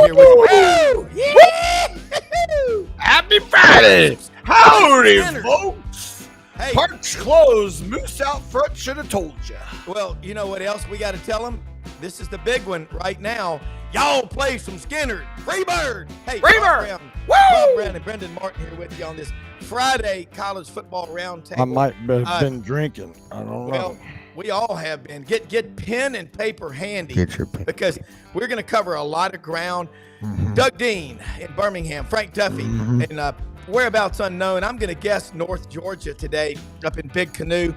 here with you. Woo! Yeah! Happy Friday! Howdy, Dinner. folks! Hey, Park's closed. Moose out front should have told you. well, you know what else we got to tell them? This is the big one right now. Y'all play some Skinner. Freebird. Hey, Freebird. Bob Browne and Brenden Martin here with you on this Friday college football roundtable. I might have been drinking. I don't know. Well, we all have been. Get pen and paper handy. Get your pen. Because we're going to cover a lot of ground. Doug Dean in Birmingham, Frank Duffy in whereabouts unknown. I'm going to guess North Georgia today up in Big Canoe.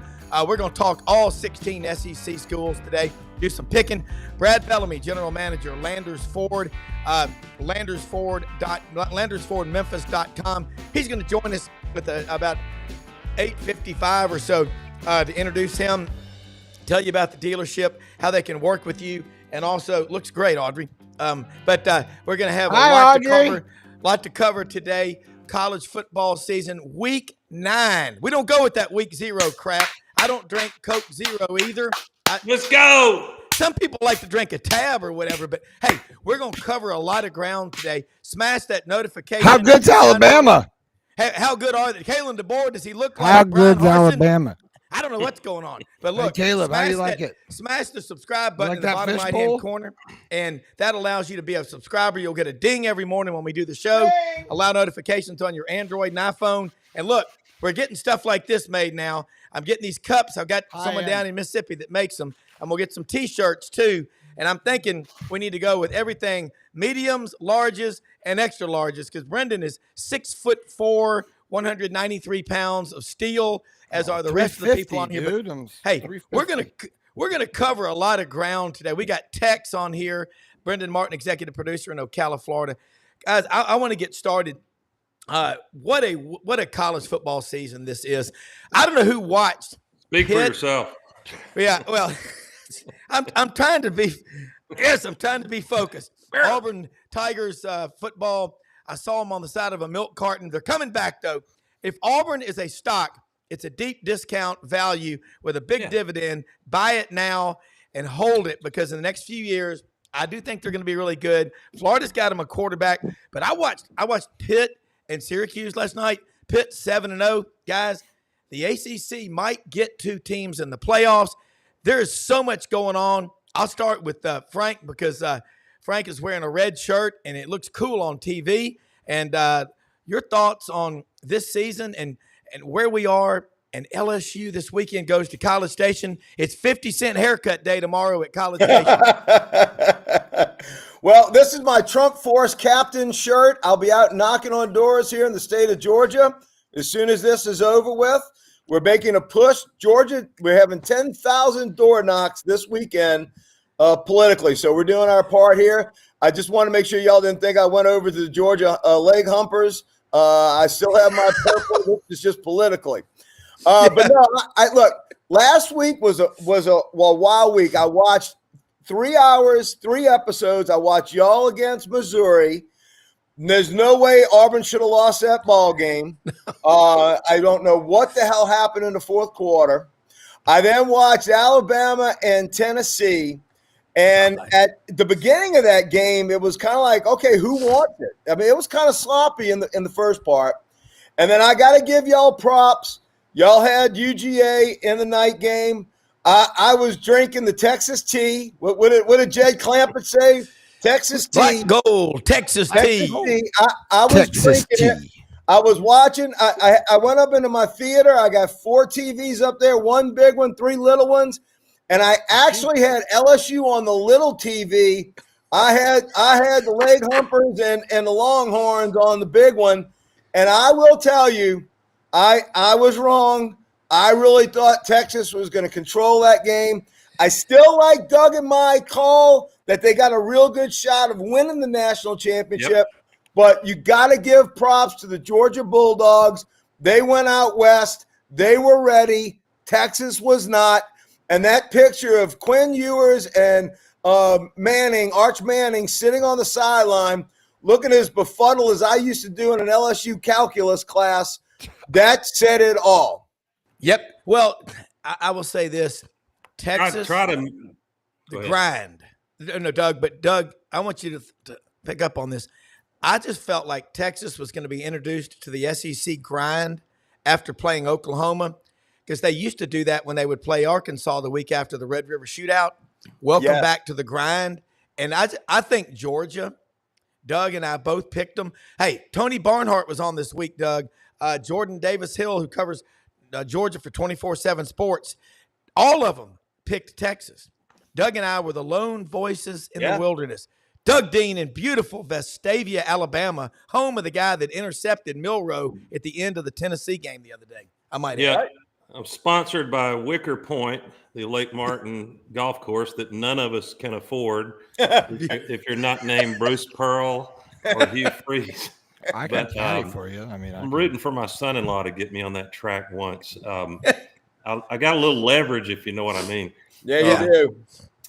We're going to talk all 16 SEC schools today, do some picking. Brad Bellamy, general manager, Landers Ford, LandersFordMemphis.com. He's going to join us with about 8:55 or so to introduce him, tell you about the dealership, how they can work with you, and also looks great, Audrey. But we're going to have a lot to cover today. College football season, week 9. We don't go with that week 0 crap. I don't drink Coke Zero either. Let's go. Some people like to drink a tab or whatever, but hey, we're going to cover a lot of ground today. Smash that notification. How good's Alabama? How good are they? Kalen DeBoer, does he look like How Brian good's Harsin? Alabama? I don't know what's going on. But look, Hey, Caleb, how do you like it? Smash the subscribe button like in the that bottom fish right-hand bowl? corner, and that allows you to be a subscriber. You'll get a ding every morning when we do the show. Allow notifications on your Android and iPhone. And look, we're getting stuff like this made now. I'm getting these cups. I've got someone down in Mississippi that makes them. I'm going to get some T-shirts, too. And I'm thinking we need to go with everything mediums, larges, and extra larges because Brenden is 6'4", 193 pounds of steel, as are the rest of the people on here. Dude, But, hey, we're gonna cover a lot of ground today. We got Tex on here, Brenden Martin, executive producer in Ocala, Florida. Guys, I want to get started. What a college football season this is. I don't know who watched. Speak for yourself. Yeah, well, I'm trying to be. Yes, I'm trying to be focused. Auburn Tigers football. I saw them on the side of a milk carton. They're coming back though. If Auburn is a stock, it's a deep discount value with a big dividend. Buy it now and hold it because in the next few years, I do think they're going to be really good. Florida's got them a quarterback, but I watched Pitt and Syracuse last night. Pitt 7-0. Guys, the ACC might get 2 teams in the playoffs. There is so much going on. I'll start with Frank because Frank is wearing a red shirt and it looks cool on TV. And your thoughts on this season and where we are. And LSU this weekend goes to College Station. It's 50-cent haircut day tomorrow at College Station. Well, this is my Trump Force captain shirt. I'll be out knocking on doors here in the state of Georgia as soon as this is over with. We're making a push. Georgia, we're having 10,000 door knocks this weekend politically. So we're doing our part here. I just want to make sure y'all didn't think I went over to the Georgia leg humpers. I still have my purple. It's just politically. But no, look, last week was a wild week. I watched 3 hours, 3 episodes. I watched y'all against Missouri. There's no way Auburn should have lost that ball game. I don't know what the hell happened in the fourth quarter. I then watched Alabama and Tennessee. And at the beginning of that game, it was kind of like, okay, who wants it? I mean, it was kind of sloppy in the first part. And then I got to give y'all props. Y'all had UGA in the night game. I was drinking the Texas tea. What did Jed Clampett say? Texas tea. Black gold, Texas tea. I was Texas drinking it. I was watching. I went up into my theater. I got 4 TVs up there, 1 big one, 3 little ones. And I actually had LSU on the little TV. I had the leg humpers and the Longhorns on the big one. And I will tell you, I was wrong. I really thought Texas was going to control that game. I still like Doug and my call that they got a real good shot of winning the national championship. Yep. But you got to give props to the Georgia Bulldogs. They went out west. They were ready. Texas was not. And that picture of Quinn Ewers and Arch Manning, sitting on the sideline, looking as befuddled as I used to do in an LSU calculus class, that said it all. Yep. Well, I will say this. Texas, Try to the grind. No, Doug, but Doug, I want you to pick up on this. I just felt like Texas was going to be introduced to the SEC grind after playing Oklahoma, because they used to do that when they would play Arkansas the week after the Red River Shootout. Welcome back to the grind. And I think Georgia, Doug and I both picked them. Hey, Tony Barnhart was on this week, Doug. Jordan Davis-Hill, who covers Georgia for 24/7 Sports, all of them picked Texas. Doug and I were the lone voices in the wilderness. Doug Dean in beautiful Vestavia, Alabama, home of the guy that intercepted Milroe at the end of the Tennessee game the other day. I might add. Yeah, I'm sponsored by Wicker Point, the Lake Martin golf course that none of us can afford if you're not named Bruce Pearl or Hugh Freeze. I can caddy for you. I mean, I'm rooting for my son-in-law to get me on that track once. I got a little leverage, if you know what I mean. Yeah, you do.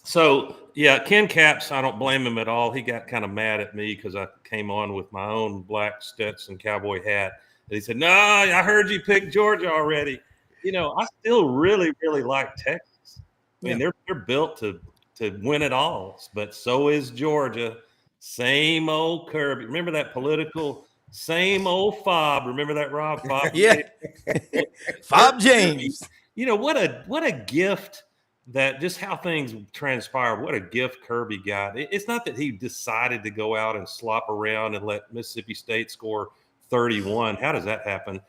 So, Ken Capps, I don't blame him at all. He got kind of mad at me because I came on with my own black Stetson cowboy hat. And he said, no, I heard you pick Georgia already. I still really, really like Texas. I mean, they're built to win it all, but so is Georgia. Same old Kirby. Remember that political, same old Fob. Remember that, Rob? Fob? Yeah. Fob James. What a gift that just how things transpired. What a gift Kirby got. It's not that he decided to go out and slop around and let Mississippi State score 31. How does that happen?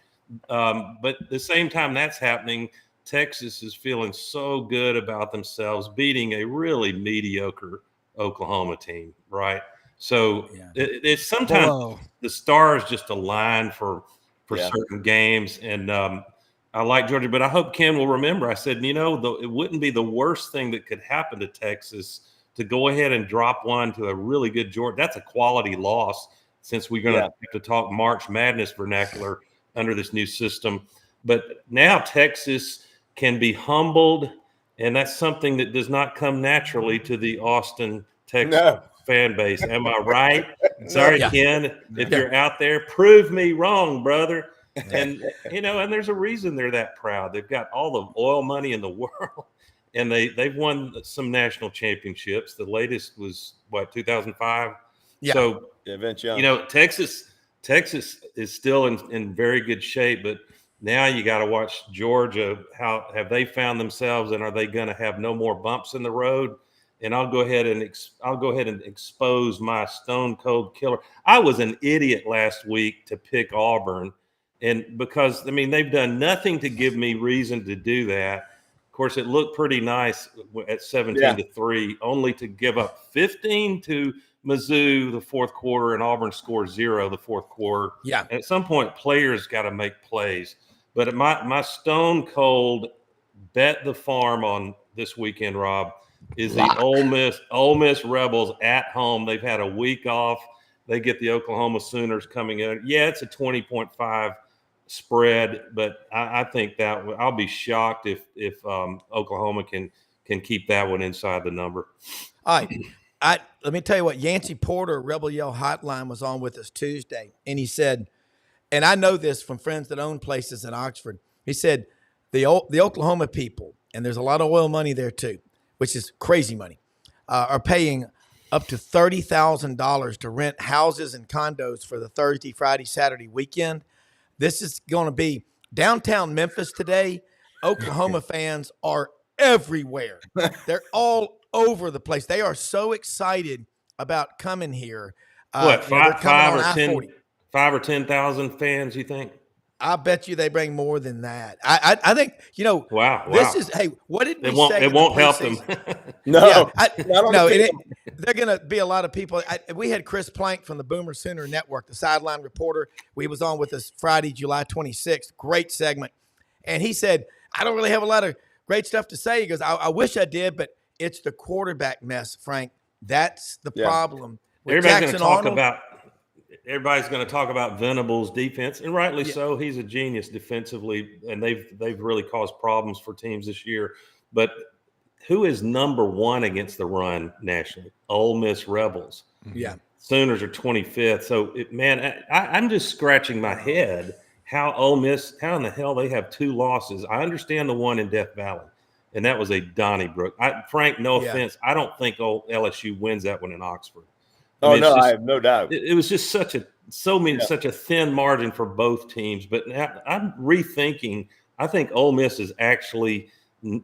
But at the same time that's happening, Texas is feeling so good about themselves beating a really mediocre Oklahoma team, right? So it's sometimes the stars just align for certain games. And I like Georgia, but I hope Ken will remember. I said, it wouldn't be the worst thing that could happen to Texas to go ahead and drop one to a really good Georgia. That's a quality loss since we're going to have to talk March Madness vernacular under this new system. But now Texas can be humbled, and that's something that does not come naturally to the Austin, Texas fan base. Am I right? Sorry, Ken, if you're out there, prove me wrong, brother. And and there's a reason they're that proud. They've got all the oil money in the world, and they've won some national championships. The latest was 2005. Yeah. So Vince Young. Texas is still in very good shape, but now you got to watch Georgia. How have they found themselves, and are they going to have no more bumps in the road? And I'll go ahead and expose my stone cold killer. I was an idiot last week to pick Auburn. And because, they've done nothing to give me reason to do that. Of course, it looked pretty nice at 17-3, only to give up 15 to Mizzou the fourth quarter, and Auburn scored 0 the fourth quarter. Yeah. And at some point, players got to make plays. But my stone cold bet the farm on this weekend, Rob, is the Ole Miss Rebels at home. They've had a week off. They get the Oklahoma Sooners coming in. Yeah, it's a 20.5 spread, but I think that I'll be shocked if Oklahoma can keep that one inside the number. All right. Let me tell you what, Yancey Porter, Rebel Yell Hotline, was on with us Tuesday, and he said, and I know this from friends that own places in Oxford, he said the Oklahoma people, and there's a lot of oil money there too, which is crazy money, are paying up to $30,000 to rent houses and condos for the Thursday, Friday, Saturday weekend. This is going to be downtown Memphis today. Oklahoma fans are everywhere. They're all over the place. They are so excited about coming here. Five or 10,000 fans, you think? I bet you they bring more than that. I think, wow. This is, hey, what did we say? It won't help them. No. They're going to be a lot of people. We had Chris Plank from the Boomer Sooner Network, the sideline reporter. We was on with us Friday, July 26th. Great segment. And he said, I don't really have a lot of great stuff to say. He goes, I wish I did, but it's the quarterback mess, Frank. That's the problem. Everybody's going to talk about Venable's defense, and rightly so. He's a genius defensively, and they've really caused problems for teams this year. But who is number one against the run nationally? Ole Miss Rebels. Yeah. Sooners are 25th. So, I'm just scratching my head how Ole Miss, how in the hell they have 2 losses. I understand the one in Death Valley, and that was a Donnybrook. Frank, no offense, I don't think LSU wins that one in Oxford. I have no doubt. It was just such a thin margin for both teams. But now I'm rethinking. I think Ole Miss is actually in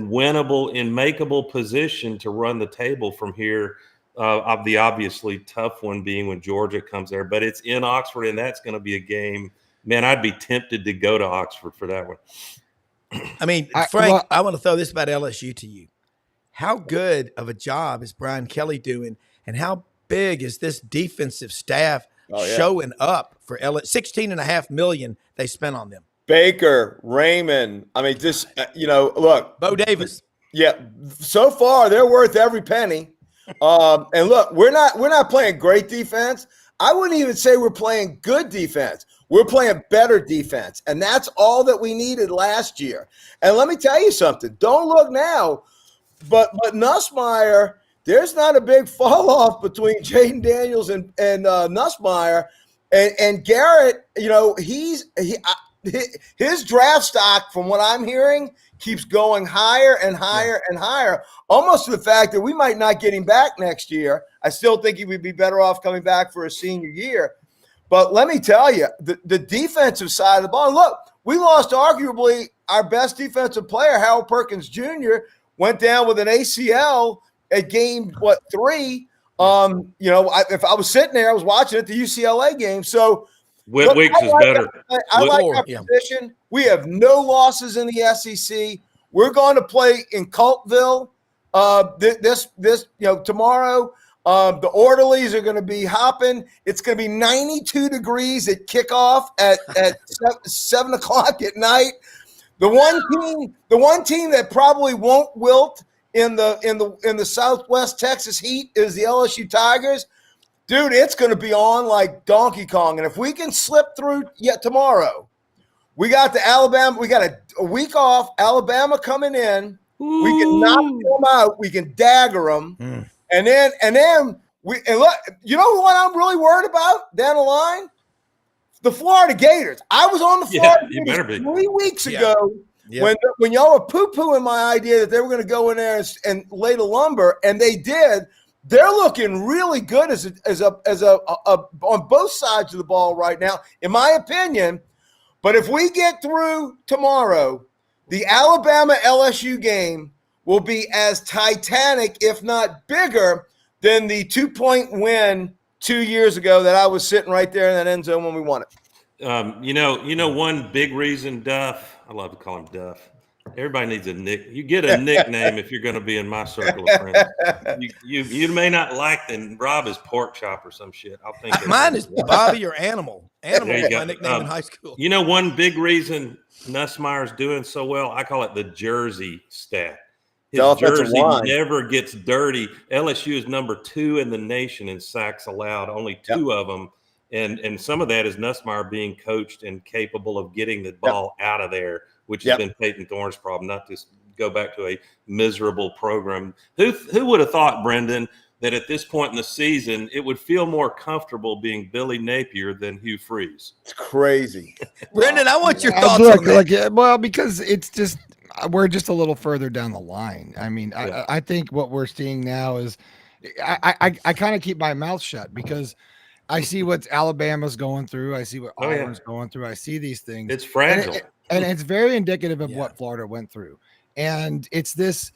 makeable position to run the table from here. Of the obviously tough one being when Georgia comes there, but it's in Oxford, and that's going to be a game. Man, I'd be tempted to go to Oxford for that one. I mean, Frank, I want to throw this about LSU to you. How good of a job is Brian Kelly doing, and how big is this defensive staff showing up for $16.5 million they spent on them? Baker, Raymond. I mean, just look, Bo Davis. Yeah, so far they're worth every penny. And look, we're not playing great defense. I wouldn't even say we're playing good defense. We're playing better defense, and that's all that we needed last year. And let me tell you something. Don't look now, but Nussmeier, there's not a big fall off between Jaden Daniels and Nussmeier, and Garrett. His draft stock, from what I'm hearing, keeps going higher and higher and higher, almost to the fact that we might not get him back next year. I still think he would be better off coming back for a senior year. But let me tell you, the defensive side of the ball, look, we lost arguably our best defensive player, Harold Perkins Jr., went down with an ACL at game, 3. If I was sitting there, I was watching it, the UCLA game. So Weeks is better. I like our position. We have no losses in the SEC. We're going to play in Coltville tomorrow. The orderlies are going to be hopping. It's going to be 92 degrees at kickoff at 7 o'clock at night. The one team that probably won't wilt in the Southwest Texas heat is the LSU Tigers. Dude, it's going to be on like Donkey Kong. And if we can slip through tomorrow, we got the Alabama. We got a week off. Alabama coming in. Ooh. We can knock them out. We can dagger them. And then look, you know what I'm really worried about down the line? The Florida Gators. I was on the Florida Gators 3 weeks ago when y'all were poo-pooing my idea that they were going to go in there and lay the lumber, and they did. They're looking really good as on both sides of the ball right now, in my opinion. But if we get through tomorrow, the Alabama LSU game will be as titanic, if not bigger, than the 2-point win 2 years ago that I was sitting right there in that end zone when we won it. One big reason, Duff. I love to call him Duff. Everybody needs a You get a nickname if you're going to be in my circle of friends. You may not like the Rob is pork chop or some shit. I'll think mine is Bobby or Animal. Animal was my nickname in high school. One big reason Nussmeier's doing so well, I call it the jersey stat. His jersey never gets dirty. LSU is number 2 in the nation in sacks allowed, only 2 of them. And some of that is Nussmeier being coached and capable of getting the ball out of there, which has been Peyton Thorne's problem, not to go back to a miserable program. Who would have thought, Brenden, that at this point in the season, it would feel more comfortable being Billy Napier than Hugh Freeze? It's crazy. Brenden, I want your thoughts on that. Because it's just we're just a little further down the line. I mean, I think what we're seeing now is I kind of keep my mouth shut because I see what Alabama's going through. I see what Auburn's going through. I see these things. It's fragile. And it's very indicative of what Florida went through. And it's this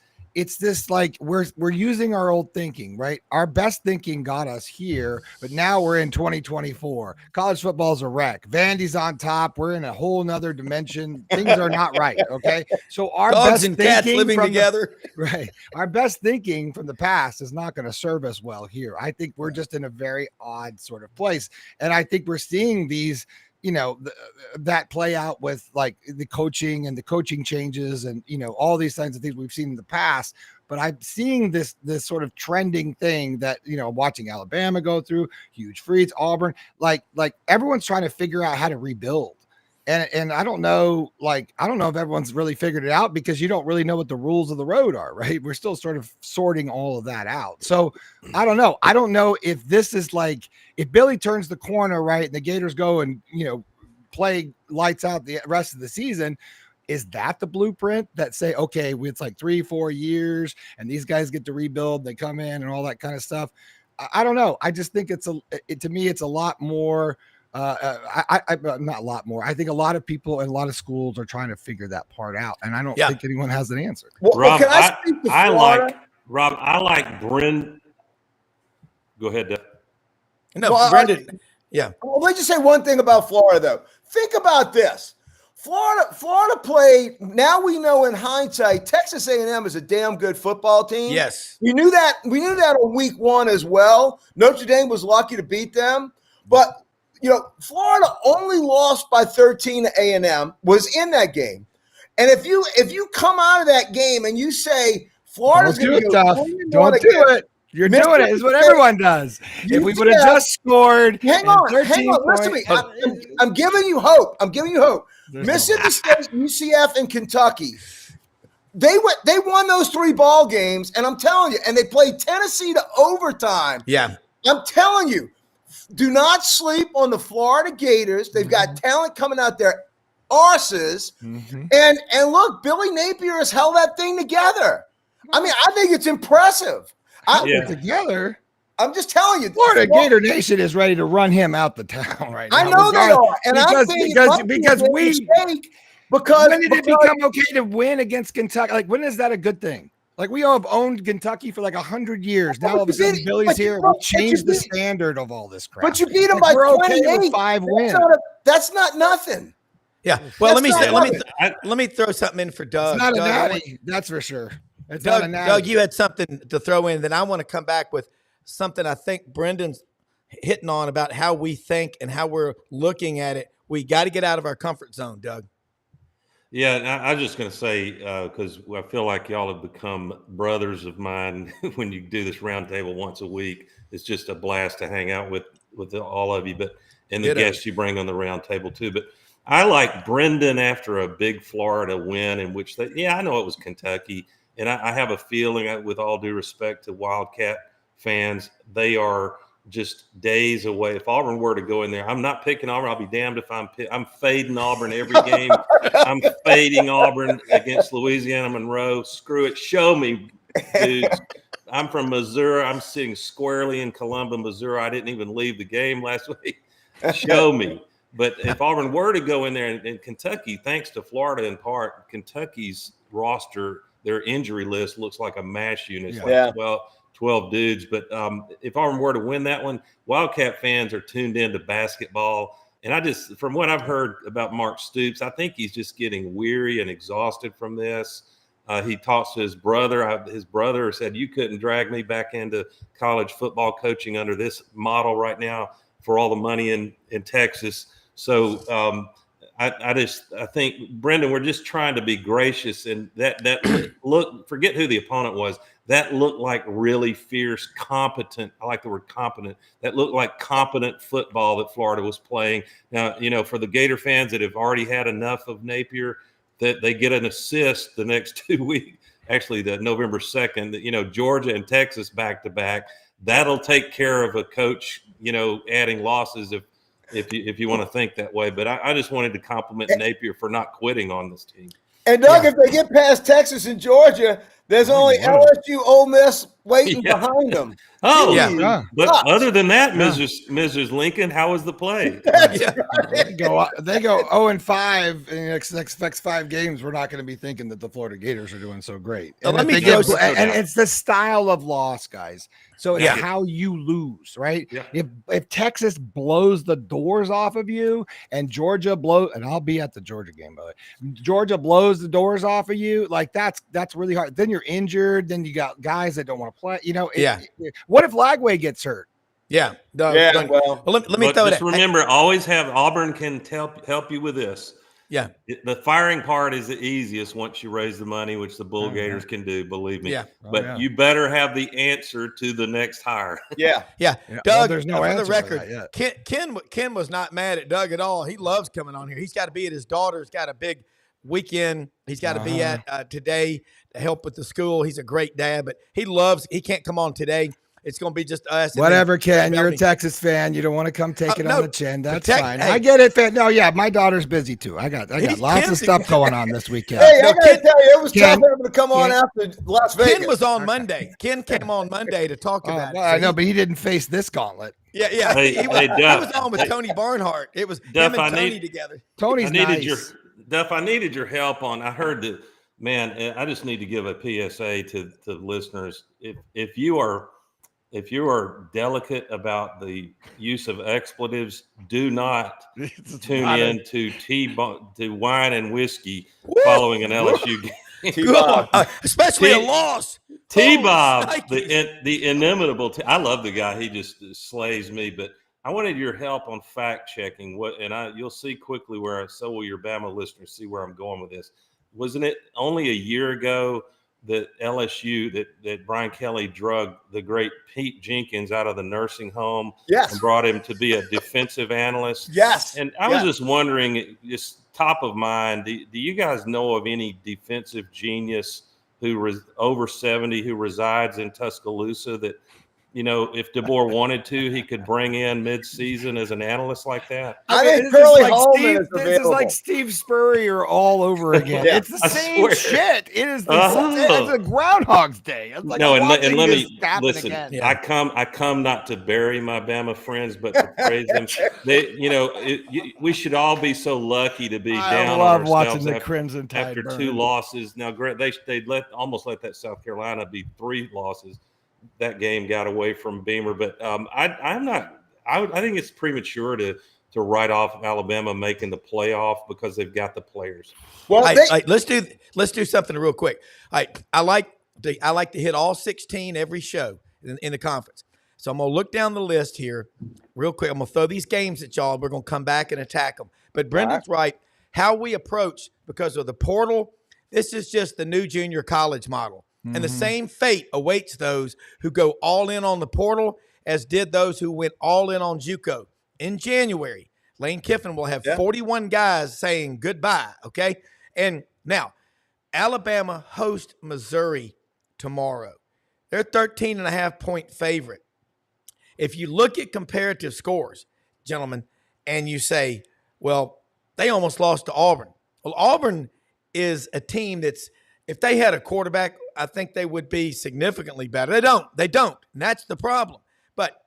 like we're using our old thinking, right? Our best thinking got us here, but now we're in 2024. College football's a wreck. Vandy's on top. We're in a whole nother dimension. Things are not right. Okay. So our dogs best and cats living together. Right. Our best thinking from the past is not going to serve us well here. I think we're just in a very odd sort of place. And I think we're seeing these, that play out with like the coaching and the coaching changes and, all these kinds of things we've seen in the past. But I'm seeing this sort of trending thing that, watching Alabama go through, huge freeze, Auburn, like everyone's trying to figure out how to rebuild. And I don't know if everyone's really figured it out because you don't really know what the rules of the road are, right? We're still sort of sorting all of that out. So I don't know. I don't know if this is like, if Billy turns the corner, right, and the Gators go and, play lights out the rest of the season, is that the blueprint that say, okay, it's like 3-4 years and these guys get to rebuild, they come in and all that kind of stuff. I don't know. I just think to me, it's a lot more. Not a lot more. I think a lot of people and a lot of schools are trying to figure that part out, and I don't think anyone has an answer. Well, Rob, can I speak to Florida? I like Brenden. Go ahead, Duff. No, Well, Brenden. Yeah. Well, let me just say one thing about Florida, though. Think about this. Florida played. Now we know in hindsight, Texas A&M is a damn good football team. Yes. We knew that. We knew that on week 1 as well. Notre Dame was lucky to beat them, but Florida only lost by 13 to A&M. Was in that game, and if you come out of that game and you say Florida's going to go 3-1 don't do it. You're doing it. Is what everyone does. If we would have just scored, hang on. Listen to me. I'm giving you hope. Mississippi State, UCF, and Kentucky. They won those 3 ball games, and I'm telling you, and they played Tennessee to overtime. Yeah. I'm telling you, do not sleep on the Florida Gators. They've got talent coming out their arses. And look, Billy Napier has held that thing together. I mean, I think it's impressive. Together. I'm just telling you, Florida Gator Nation is ready to run him out the town right now. I know they are, and because when did it become okay to win against Kentucky? Like, when is that a good thing? Like, we all have owned Kentucky for like 100 years. Now all of a sudden, Billy's here. We changed the standard of all this crap. But you beat them by 28. Okay with 5 wins. That's not nothing. Yeah. Well, let me throw something in for Doug. It's not a natty, that's for sure. It's Doug, not a natty. Doug, you had something to throw in. Then I want to come back with something I think Brendan's hitting on about how we think and how we're looking at it. We got to get out of our comfort zone, Doug. Yeah, I was just going to say, because I feel like y'all have become brothers of mine when you do this roundtable once a week. It's just a blast to hang out with all of you, and the guests you bring on the roundtable too. But I like Brenden after a big Florida win in which I know it was Kentucky, and I have a feeling, with all due respect to Wildcat fans, they are just days away. If Auburn were to go in there, I'm not picking Auburn. I'll be damned if I'm fading Auburn every game. I'm fading Auburn against Louisiana Monroe. Screw it. Show me, dudes. I'm from Missouri. I'm sitting squarely in Columbia, Missouri. I didn't even leave the game last week. Show me. But if Auburn were to go in there, and Kentucky, thanks to Florida in part, Kentucky's roster, their injury list looks like a mash unit. It's like 12 dudes. But if Auburn were to win that one, Wildcat fans are tuned into basketball. And from what I've heard about Mark Stoops, I think he's just getting weary and exhausted from this. He talks to his brother. His brother said, "You couldn't drag me back into college football coaching under this model right now for all the money in Texas." So I think, Brenden, we're just trying to be gracious, and that look, forget who the opponent was. That looked like really fierce, competent. I like the word competent. That looked like competent football that Florida was playing. Now, for the Gator fans that have already had enough of Napier, that they get an assist the next 2 weeks. Actually, the November 2nd, Georgia and Texas back to back. That'll take care of a coach, adding losses if you want to think that way. But I just wanted to compliment Napier for not quitting on this team. And Doug, if they get past Texas and Georgia, there's only LSU, Ole Miss waiting behind them. Oh, yeah. But other than that, Mrs. Lincoln, how was the play? They go 0-5 in the next 5 games. We're not going to be thinking that the Florida Gators are doing so great. And, and it's the style of loss, guys. So it's how you lose, right? Yeah. If Texas blows the doors off of you and Georgia and I'll be at the Georgia game, by the way. Georgia blows the doors off of you, like that's really hard. Then you're injured. Then you got guys that don't want to play. What if Lagway gets hurt? Yeah. Well, let me throw it. Just remember, always have Auburn can help you with this. Yeah. The firing part is the easiest once you raise the money, which the Bull Gators can do, believe me. Yeah. But you better have the answer to the next hire. Yeah. Doug, there's no for the answer record, for that Ken was not mad at Doug at all. He loves coming on here. He's got to be at his daughter's got a big weekend. He's got to be at today to help with the school. He's a great dad, but he can't come on today. It's going to be just us. Whatever, Ken. You're a Texas fan. You don't want to come take it no, on the chin. That's fine. Hey, I get it, fan. No, yeah, my daughter's busy too. I got lots of stuff going on this weekend. Hey, I got to tell you, it was tough having to come on after Las Vegas. Ken was on Monday. Ken came on Monday to talk about it. I know, but he didn't face this gauntlet. Yeah. Hey, he was on with Tony Barnhart. It was Duff, him and Tony together. Tony's Duff, I needed your help on. I heard that, man. I just need to give a PSA to listeners. If you are delicate about the use of expletives, do not tune in to wine and whiskey following an LSU game. Especially a loss. T-Bob, the inimitable. I love the guy. He just slays me. But I wanted your help on fact checking you'll see quickly so will your Bama listeners see where I'm going with this. Wasn't it only a year ago that LSU that Brian Kelly drugged the great Pete Jenkins out of the nursing home and brought him to be a defensive analyst? Yes. And I was just wondering, just top of mind, do you guys know of any defensive genius who over 70 who resides in Tuscaloosa that, if DeBoer wanted to, he could bring in mid-season as an analyst like that? I think Curly Holman is available. This is like Steve Spurrier all over again. It's the same shit. It is it's a Groundhog's Day. It's like and let me listen. Again. I come not to bury my Bama friends, but to praise them. We should all be so lucky to be down. I love on watching the after, Crimson Tide after burn. 2 losses. Now, they almost let that South Carolina be 3 losses. That game got away from Beamer, but I'm not. I think it's premature to write off Alabama making the playoff because they've got the players. Well, let's do something real quick. I like to hit all 16 every show in the conference. So I'm gonna look down the list here real quick. I'm gonna throw these games at y'all. We're gonna come back and attack them. But Brendan's right. How we approach because of the portal. This is just the new junior college model. Mm-hmm. And the same fate awaits those who go all in on the portal as did those who went all in on JUCO. In January, Lane Kiffin will have 41 guys saying goodbye, okay? And now, Alabama hosts Missouri tomorrow. They're 13.5-point favorite. If you look at comparative scores, gentlemen, and you say, well, they almost lost to Auburn. Well, Auburn is a team that's, if they had a quarterback, I think they would be significantly better. They don't. And that's the problem. But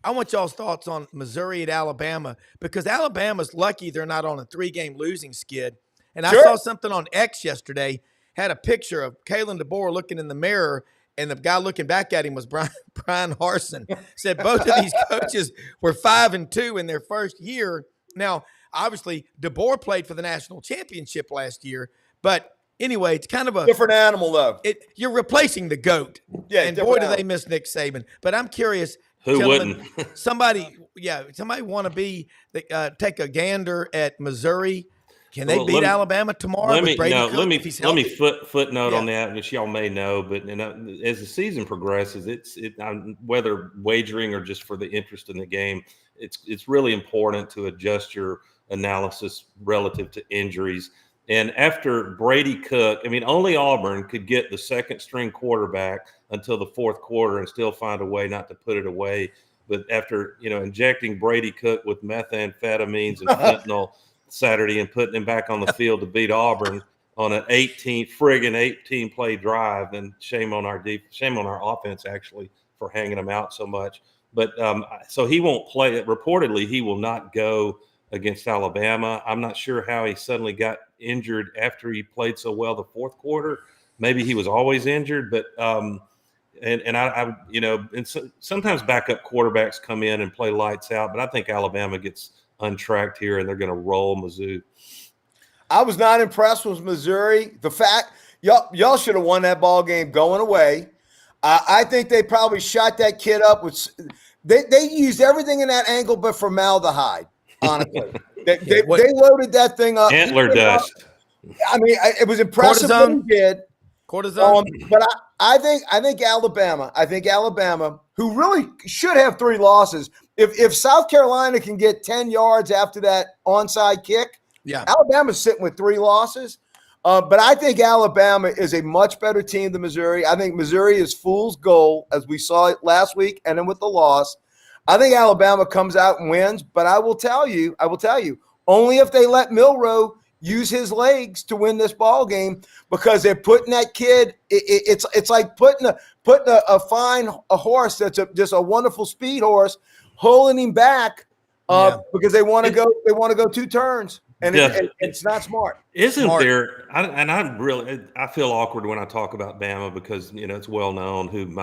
I want y'all's thoughts on Missouri at Alabama because Alabama's lucky they're not on a 3-game losing skid. And I saw something on X yesterday, had a picture of Kalen DeBoer looking in the mirror, and the guy looking back at him was Brian Harsin. Said both of these coaches were 5-2 in their first year. Now, obviously, DeBoer played for the national championship last year, but anyway, it's kind of a different animal, though. You're replacing the GOAT. Yeah, and boy, do they miss Nick Saban. But I'm curious. Who wouldn't? somebody want to take a gander at Missouri. Can they beat Alabama tomorrow? Let me footnote on that, which y'all may know. But as the season progresses, whether wagering or just for the interest in the game, it's really important to adjust your analysis relative to injuries. And after Brady Cook, only Auburn could get the second string quarterback until the fourth quarter and still find a way not to put it away. But after, injecting Brady Cook with methamphetamines and fentanyl Saturday and putting him back on the field to beat Auburn on an 18 play drive, then shame on our offense actually for hanging them out so much. But so he won't play. Reportedly, he will not go against Alabama. I'm not sure how he suddenly got injured after he played so well the fourth quarter. Maybe he was always injured, but sometimes backup quarterbacks come in and play lights out, but I think Alabama gets untracked here and they're going to roll Mizzou. I was not impressed with Missouri. The fact y'all should have won that ball game going away. I think they probably shot that kid up with. They used everything in that angle but formaldehyde. Honestly, they loaded that thing up. Antler dust. It was impressive what he did. Cortisone. But I think Alabama, who really should have 3 losses. If South Carolina can get 10 yards after that onside kick, Alabama's sitting with 3 losses. But I think Alabama is a much better team than Missouri. I think Missouri is fool's gold, as we saw it last week, and then with the loss. I think Alabama comes out and wins, but I will tell you, only if they let Milroe use his legs to win this ball game, because they're putting that kid. It's like putting a fine horse that's just a wonderful speed horse, holding him back because they want to go 2 turns. And it's not smart. Isn't there? I feel awkward when I talk about Bama because it's well known who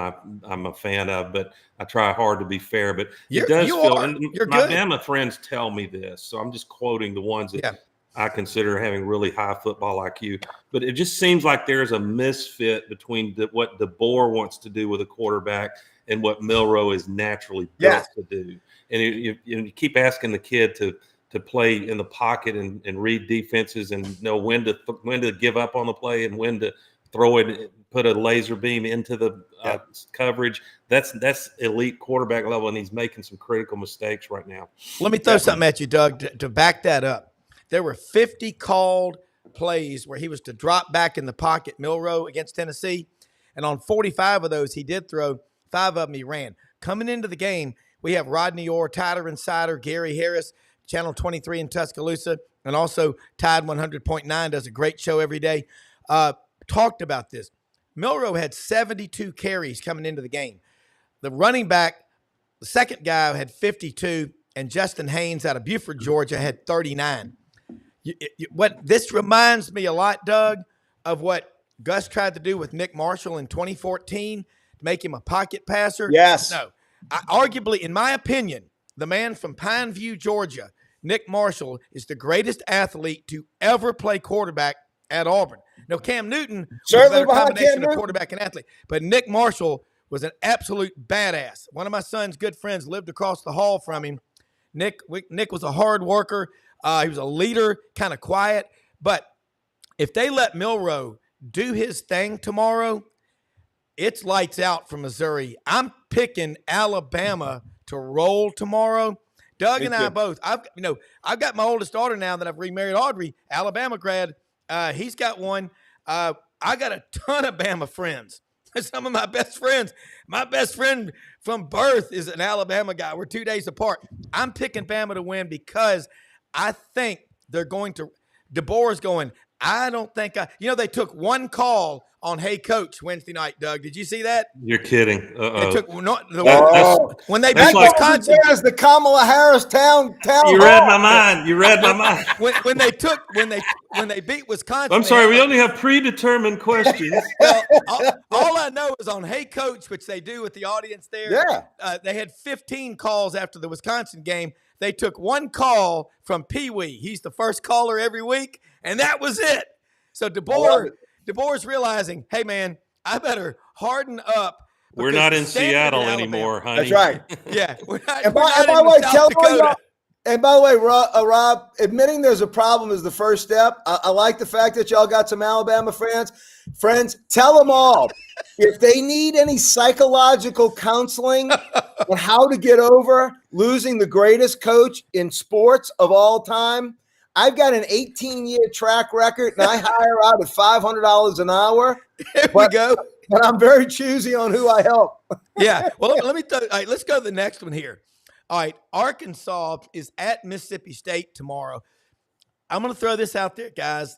I'm a fan of, but I try hard to be fair. But it does feel, and my Bama friends tell me this, so I'm just quoting the ones that I consider having really high football IQ. But it just seems like there's a misfit between what DeBoer wants to do with a quarterback and what Milroe is naturally built to do. And you keep asking the kid to play in the pocket and read defenses and know when to give up on the play and when to throw it, put a laser beam into the coverage. That's elite quarterback level, and he's making some critical mistakes right now. Let me throw something at you, Doug, to back that up. There were 50 called plays where he was to drop back in the pocket, Milroe against Tennessee, and on 45 of those he did throw. 5 of them he ran. Coming into the game, we have Rodney Orr, Tyler Insider, Gary Harris, Channel 23 in Tuscaloosa, and also Tide 100.9 does a great show every day. Talked about this. Milroe had 72 carries coming into the game. The running back, the second guy, had 52, and Justin Haynes out of Buford, Georgia, had 39. What this reminds me a lot, Doug, of what Gus tried to do with Nick Marshall in 2014 to make him a pocket passer. Yes. No. Arguably, in my opinion, the man from Pineview, Georgia, Nick Marshall, is the greatest athlete to ever play quarterback at Auburn. Now, Cam Newton certainly was a better combination of quarterback and athlete, but Nick Marshall was an absolute badass. One of my son's good friends lived across the hall from him. Nick was a hard worker. He was a leader, kind of quiet. But if they let Milroe do his thing tomorrow, it's lights out for Missouri. I'm picking Alabama to roll tomorrow. Doug and I both. I've got my oldest daughter now that I've remarried, Audrey, Alabama grad. He's got one. I got a ton of Bama friends. Some of my best friends. My best friend from birth is an Alabama guy. We're 2 days apart. I'm picking Bama to win because I think they're going to. DeBoer's going, I don't think they took one call on Hey Coach Wednesday night, Doug. Did you see that? You're kidding. They took when they beat Wisconsin as the Kamala Harris town. You read my mind. You read my mind. when they beat Wisconsin. I'm sorry, we only have predetermined questions. Well, all I know is on Hey Coach, which they do with the audience there. Yeah. They had 15 calls after the Wisconsin game. They took one call from Pee Wee. He's the first caller every week, and that was it. So DeBoer's realizing, hey, man, I better harden up. We're not in Seattle anymore, honey. That's right. Yeah. We're not, and we're by the way, Rob, admitting there's a problem is the first step. I like the fact that y'all got some Alabama fans. Friends, tell them all. If they need any psychological counseling on how to get over losing the greatest coach in sports of all time, I've got an 18-year track record, and I hire out at $500 an hour. There we go. But I'm very choosy on who I help. Yeah. Well, let me all right, let's go to the next one here. All right. Arkansas is at Mississippi State tomorrow. I'm going to throw this out there, guys.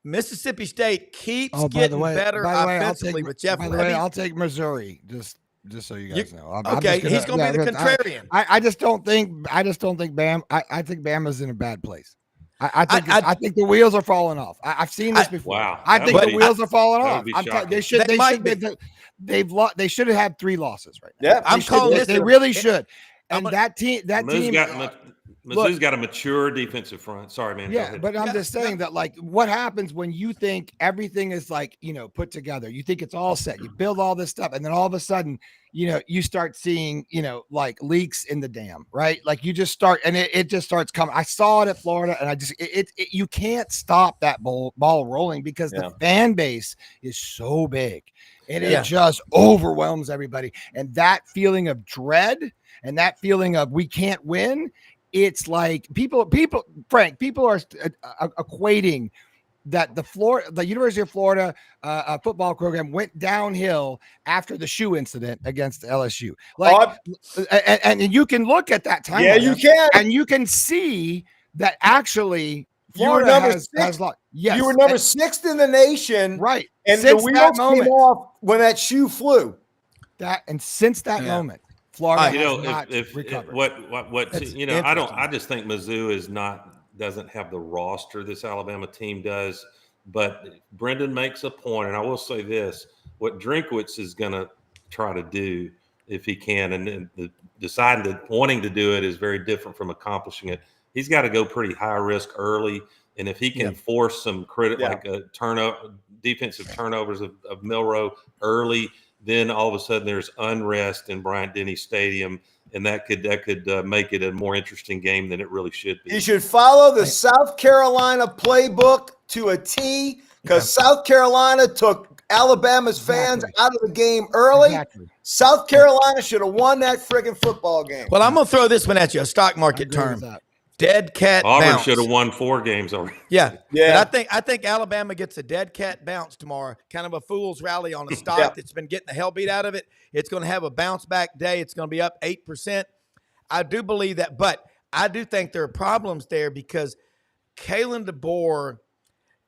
Mississippi State keeps getting better offensively with Jeff. By the way, I'll take Missouri. Just so you guys know. He's going to be the contrarian. I just don't think Bam. I think Bama's in a bad place. I think the wheels are falling off. I've seen this before. Wow. I think the wheels are falling off. They should have had 3 losses right now. Yeah, I'm calling this. They really should. And that team. Mizzou's got a mature defensive front. Sorry, man. Yeah, but I'm just saying that, like, what happens when you think everything is put together? You think it's all set. You build all this stuff, and then all of a sudden, you start seeing, like leaks in the dam, right? Like you just start, and it just starts coming. I saw it at Florida, and you can't stop that ball rolling because the fan base is so big, and it just overwhelms everybody. And that feeling of dread and that feeling of we can't win. It's like people are equating that the University of Florida football program went downhill after the shoe incident against LSU. Like, and you can look at that timeline. Yeah, you can. And you can see that actually Florida has lost. Yes, you were number 6th in the nation, right? And since the wheels came off when that shoe flew. Since that moment, Florida has not recovered. I just think Mizzou doesn't have the roster this Alabama team does. But Brenden makes a point, and I will say this: what Drinkwitz is going to try to do, if he can, and wanting to do it is very different from accomplishing it. He's got to go pretty high risk early, and if he can force some defensive turnovers of Milroe early, then all of a sudden there's unrest in Bryant-Denny Stadium, and that could make it a more interesting game than it really should be. You should follow the South Carolina playbook to a T, because South Carolina took Alabama's fans out of the game early. Exactly. South Carolina should have won that friggin' football game. Well, I'm going to throw this one at you, a stock market term. Dead cat Auburn bounce. should have won 4 games already. Yeah. But I think Alabama gets a dead cat bounce tomorrow. Kind of a fool's rally on a stock that's been getting the hell beat out of it. It's going to have a bounce back day. It's going to be up 8%. I do believe that, but I do think there are problems there because Kalen DeBoer,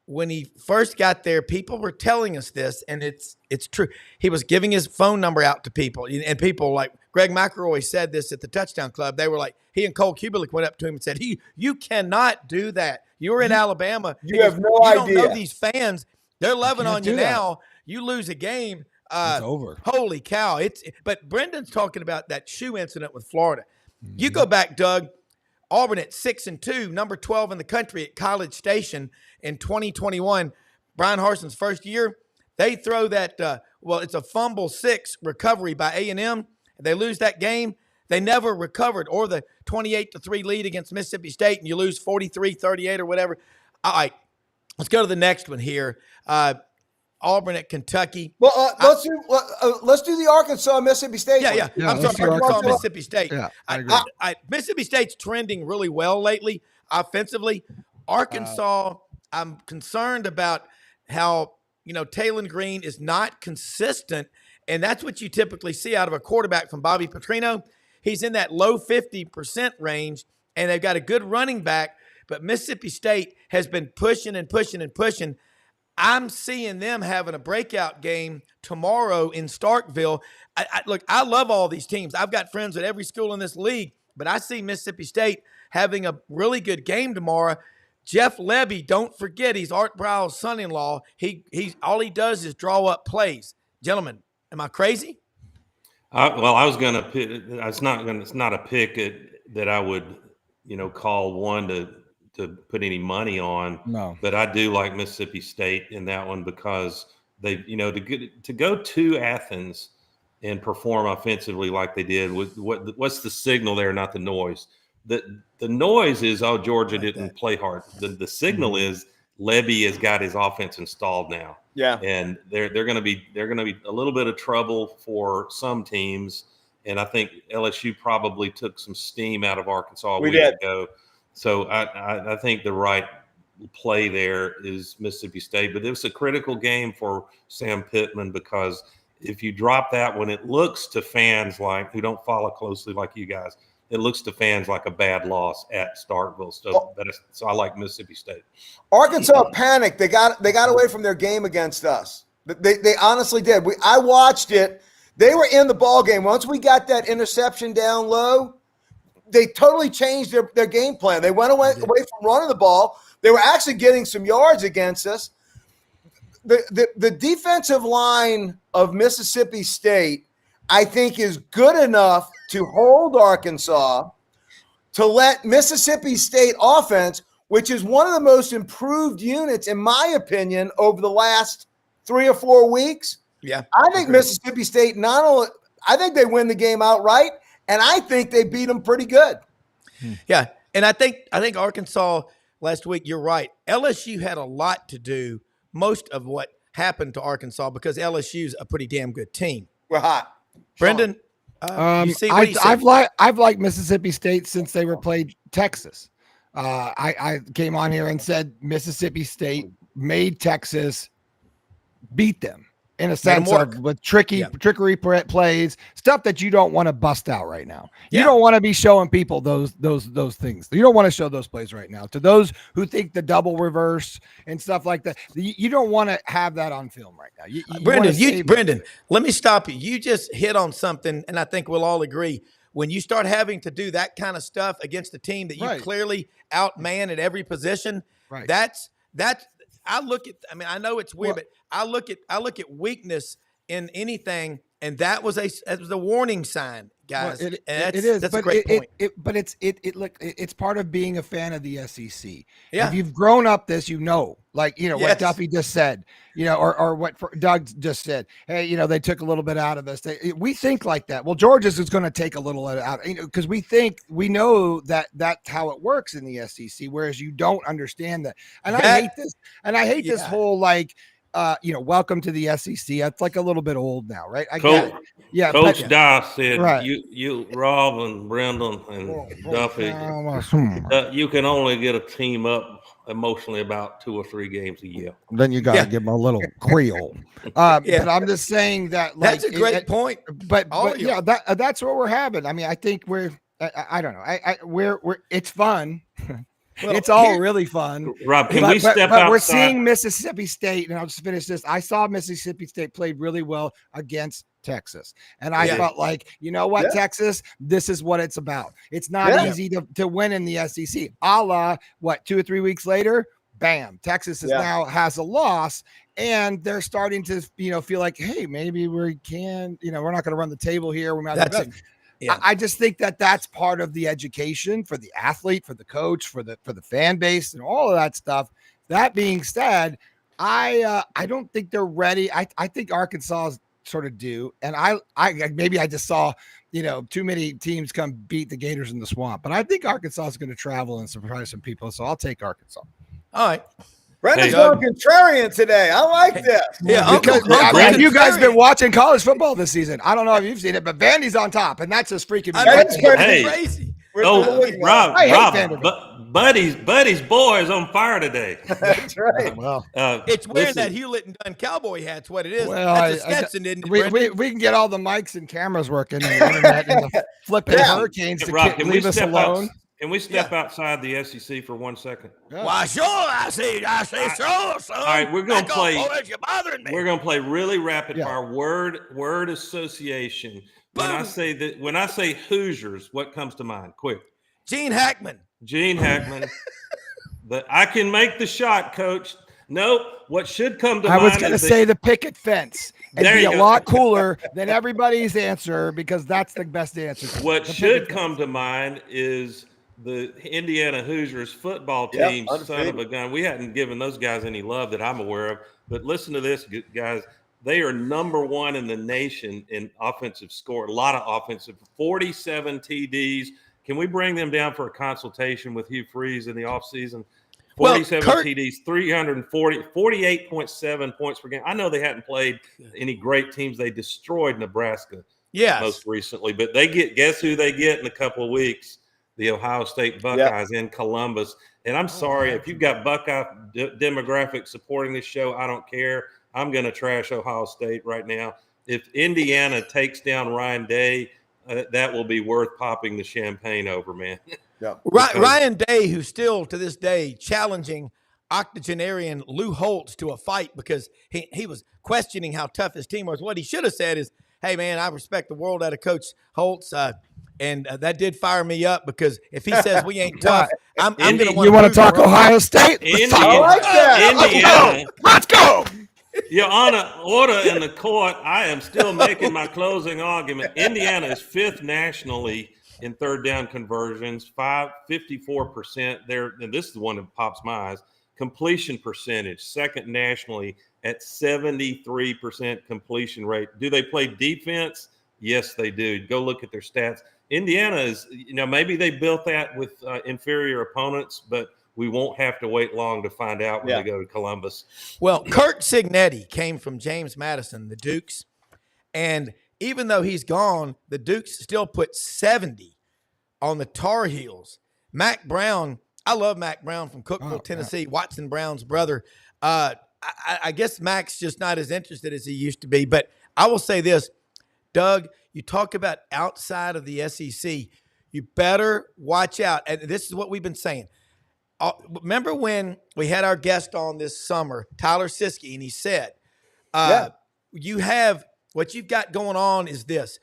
when he first got there, people were telling us this, and it's true. He was giving his phone number out to people, and people like Greg McElroy said this at the Touchdown Club. They were like, he and Cole Kubelik went up to him and said, you cannot do that. You're in Alabama. You have no idea. You don't know these fans. They're loving on you now. You lose a game. It's over. Holy cow. But Brendan's talking about that shoe incident with Florida. Mm-hmm. You go back, Doug, Auburn at 6-2, number 12 in the country at College Station in 2021. Brian Harson's first year, they throw that, it's a fumble 6 recovery by A&M. They lose that game. They never recovered, or the 28-3 lead against Mississippi State, and you lose 43-38 or whatever. All right, let's go to the next one here. Auburn at Kentucky. Well, let's do the Arkansas Mississippi State. Yeah. I'm sorry, Arkansas Mississippi State. Yeah, I agree. Mississippi State's trending really well lately, offensively. Arkansas, I'm concerned about how Taylon Green is not consistent, and that's what you typically see out of a quarterback from Bobby Petrino. He's in that low 50% range, and they've got a good running back, but Mississippi State has been pushing and pushing and pushing. I'm seeing them having a breakout game tomorrow in Starkville. Look, I love all these teams. I've got friends at every school in this league, but I see Mississippi State having a really good game tomorrow. Jeff Levy, don't forget, he's Art Briles' son-in-law. He's all he does is draw up plays. Gentlemen, am I crazy? I was going to pick. It's not a pick that I would, call one to put any money on. No, but I do like Mississippi State in that one because they, to go to Athens and perform offensively like they did. What's the signal there? Not the noise. The noise is Georgia didn't play hard. The signal is Levy has got his offense installed now. Yeah, and they're going to be a little bit of trouble for some teams, and I think LSU probably took some steam out of Arkansas a week ago. So I think the right play there is Mississippi State, but it was a critical game for Sam Pittman because if you drop that one, it looks to fans who don't follow closely like you guys. It looks to fans like a bad loss at Starkville. So I like Mississippi State. Arkansas panicked. They got away from their game against us. They honestly did. I watched it. They were in the ball game. Once we got that interception down low, they totally changed their game plan. They went away from running the ball. They were actually getting some yards against us. The defensive line of Mississippi State, I think, is good enough to hold Arkansas, to let Mississippi State offense, which is one of the most improved units, in my opinion, over the last 3 or 4 weeks. Yeah. I think Mississippi State I think they win the game outright, and I think they beat them pretty good. Yeah. And I think Arkansas last week, you're right. LSU had a lot to do, most of what happened to Arkansas, because LSU's a pretty damn good team. We're hot. Brendan, I've liked Mississippi State since they were played Texas. I came on here and said Mississippi State made Texas beat them in a Made 'em sense work. of with trickery plays, stuff that you don't want to bust out right now. You Yeah. don't want to be showing people those things. You don't want to show those plays right now. To those who think the double reverse and stuff like that, you don't want to have that on film right now. You Brenden, let me stop you. You just hit on something, and I think we'll all agree. When you start having to do that kind of stuff against a team that you Right. clearly outman at every position, Right. that's I look at. I mean, I know it's weird, Well- but I look at weakness in anything, and that was a warning sign, guys. Well, and it is. That's but a great point. It's part of being a fan of the SEC. Yeah. If you've grown up this, what Yes. Duffy just said, or what Doug just said. Hey, they took a little bit out of us. We think like that. Well, Georgia's is going to take a little out, because we know that that's how it works in the SEC. Whereas you don't understand that, and I hate this. And I hate this whole welcome to the SEC. It's like a little bit old now, right? I get it. Yeah, Coach Doss said, Right. you, Rob and Brenden and Duffy, you can only get a team up emotionally about 2 or 3 games a year. Then you got to give them a little Creole. But I'm just saying that That's a great point. But All yeah, that's what we're having. I mean, I think I don't know. We're it's fun. Well, it's all really fun. Rob, can we step but outside? we're seeing Mississippi State, and I'll just finish this. I saw Mississippi State played really well against Texas, and I felt like, Texas, this is what it's about. It's not easy to win in the SEC. A la, 2 or 3 weeks later, bam, Texas now has a loss, and they're starting to feel like, hey, maybe we can, we're not going to run the table here. I just think that that's part of the education for the athlete, for the coach, for the fan base, and all of that stuff. That being said, I don't think they're ready. I think Arkansas is sort of due, and I maybe I just saw too many teams come beat the Gators in the swamp, but I think Arkansas is going to travel and surprise some people, so I'll take Arkansas. All right. Brendan's going contrarian today. I like this. Yeah, because you guys have been watching college football this season. I don't know if you've seen it, but Vandy's on top, and that's just freaking crazy. Rob, Buddy's boy is on fire today. That's right. Well, it's wearing that Hewlett and Dunn cowboy hat's what it is. Well, that's a Stetson, isn't it, we can get all the mics and cameras working and the internet and the flipping hurricanes to leave us alone. Can we step outside the SEC for 1 second? Yeah. Why, sure, I say so. All right, we're gonna play. You're bothering me. We're gonna play really rapid fire word association. Boom. When I say Hoosiers, what comes to mind? Quick. Gene Hackman. I can make the shot, Coach. Nope. What should come to mind? I was going to say the picket fence. And be a lot cooler than everybody's answer, because that's the best answer. What should come to mind is the Indiana Hoosiers football team, son of a gun. We hadn't given those guys any love that I'm aware of. But listen to this, guys. They are number 1 in the nation in offensive score. A lot of offensive, 47 TDs. Can we bring them down for a consultation with Hugh Freeze in the offseason? 47 TDs, 48.7 points per game. I know they hadn't played any great teams. They destroyed Nebraska most recently. But guess who they get in a couple of weeks? The Ohio State Buckeyes in Columbus. And I'm sorry, if you've got Buckeye demographics supporting this show, I don't care. I'm going to trash Ohio State right now. If Indiana takes down Ryan Day, that will be worth popping the champagne over, man. Yeah. Ryan Day, who's still to this day challenging octogenarian Lou Holtz to a fight because he was questioning how tough his team was. What he should have said is, hey, man, I respect the world out of Coach Holtz. And that did fire me up, because if he says we ain't tough, I'm going to want to. You want to talk Ohio State? I like that. Indiana. Let's go. Your Honor, order in the court. I am still making my closing argument. Indiana is 5th nationally in third down conversions, 54%. And this is the one that pops my eyes. Completion percentage, 2nd nationally at 73% completion rate. Do they play defense? Yes, they do. Go look at their stats. Indiana is, maybe they built that with inferior opponents, but we won't have to wait long to find out when they go to Columbus. Well, Kurt Cignetti came from James Madison, the Dukes. And even though he's gone, the Dukes still put 70 on the Tar Heels. Mac Browne, I love Mac Browne from Cookeville, Tennessee, Watson Brown's brother. I guess Mac's just not as interested as he used to be. But I will say this, Doug, you talk about outside of the SEC, you better watch out. And this is what we've been saying. Remember when we had our guest on this summer, Tyler Siskey, and he said, you have what you've got going on is this.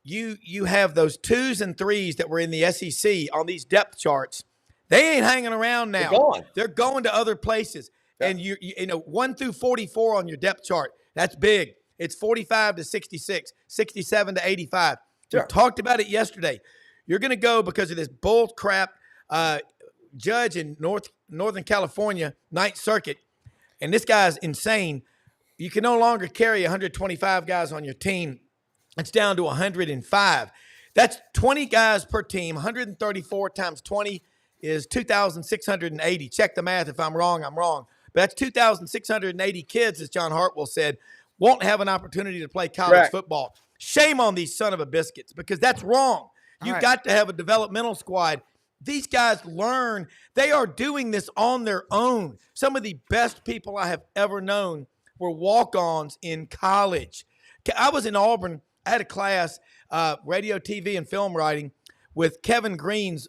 You have those 2s and 3s that were in the SEC on these depth charts. They ain't hanging around now. They're going to other places. Yeah. And you know 1 through 44 on your depth chart. That's big. It's 45 to 66, 67 to 85. Sure. We talked about it yesterday. You're going to go because of this bull crap judge in Northern California, Ninth Circuit, and this guy's insane. You can no longer carry 125 guys on your team. It's down to 105. That's 20 guys per team. 134 times 20 is 2,680. Check the math. If I'm wrong, I'm wrong. But that's 2,680 kids, as John Hartwell said, won't have an opportunity to play college football. Shame on these son of a biscuits, because that's wrong. You've got to have a developmental squad. These guys learn. They are doing this on their own. Some of the best people I have ever known were walk-ons in college. I was in Auburn. I had a class, radio, TV, and film writing with Kevin Green's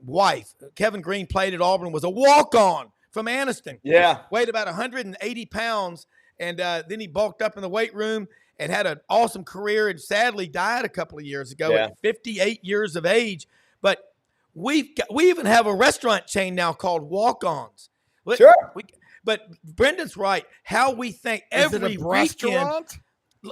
wife. Kevin Green played at Auburn, was a walk-on from Anniston. Yeah. Weighed about 180 pounds, and then he bulked up in the weight room and had an awesome career and sadly died a couple of years ago at 58 years of age. But we even have a restaurant chain now called Walk-Ons. Sure. But Brendan's right. How we think every weekend.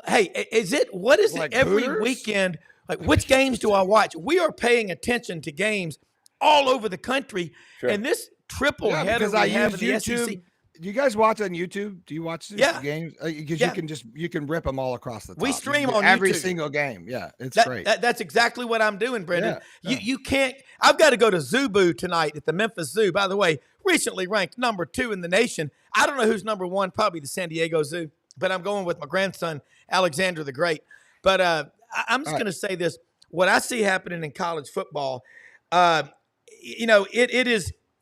Hey, what is it every Hooters? Weekend? Like, which games do I watch? We are paying attention to games all over the country. Sure. And this triple header we have in the YouTube. SEC. Do you guys watch on YouTube? Do you watch these games? Because you can rip them all across the top. We stream on every YouTube. Single game. Yeah, it's great. That's exactly what I'm doing, Brendan. Yeah. You can't. I've got to go to Zubu tonight at the Memphis Zoo. By the way, recently ranked number 2 in the nation. I don't know who's number 1. Probably the San Diego Zoo. But I'm going with my grandson, Alexander the Great. But I'm just going to say this. What I see happening in college football, it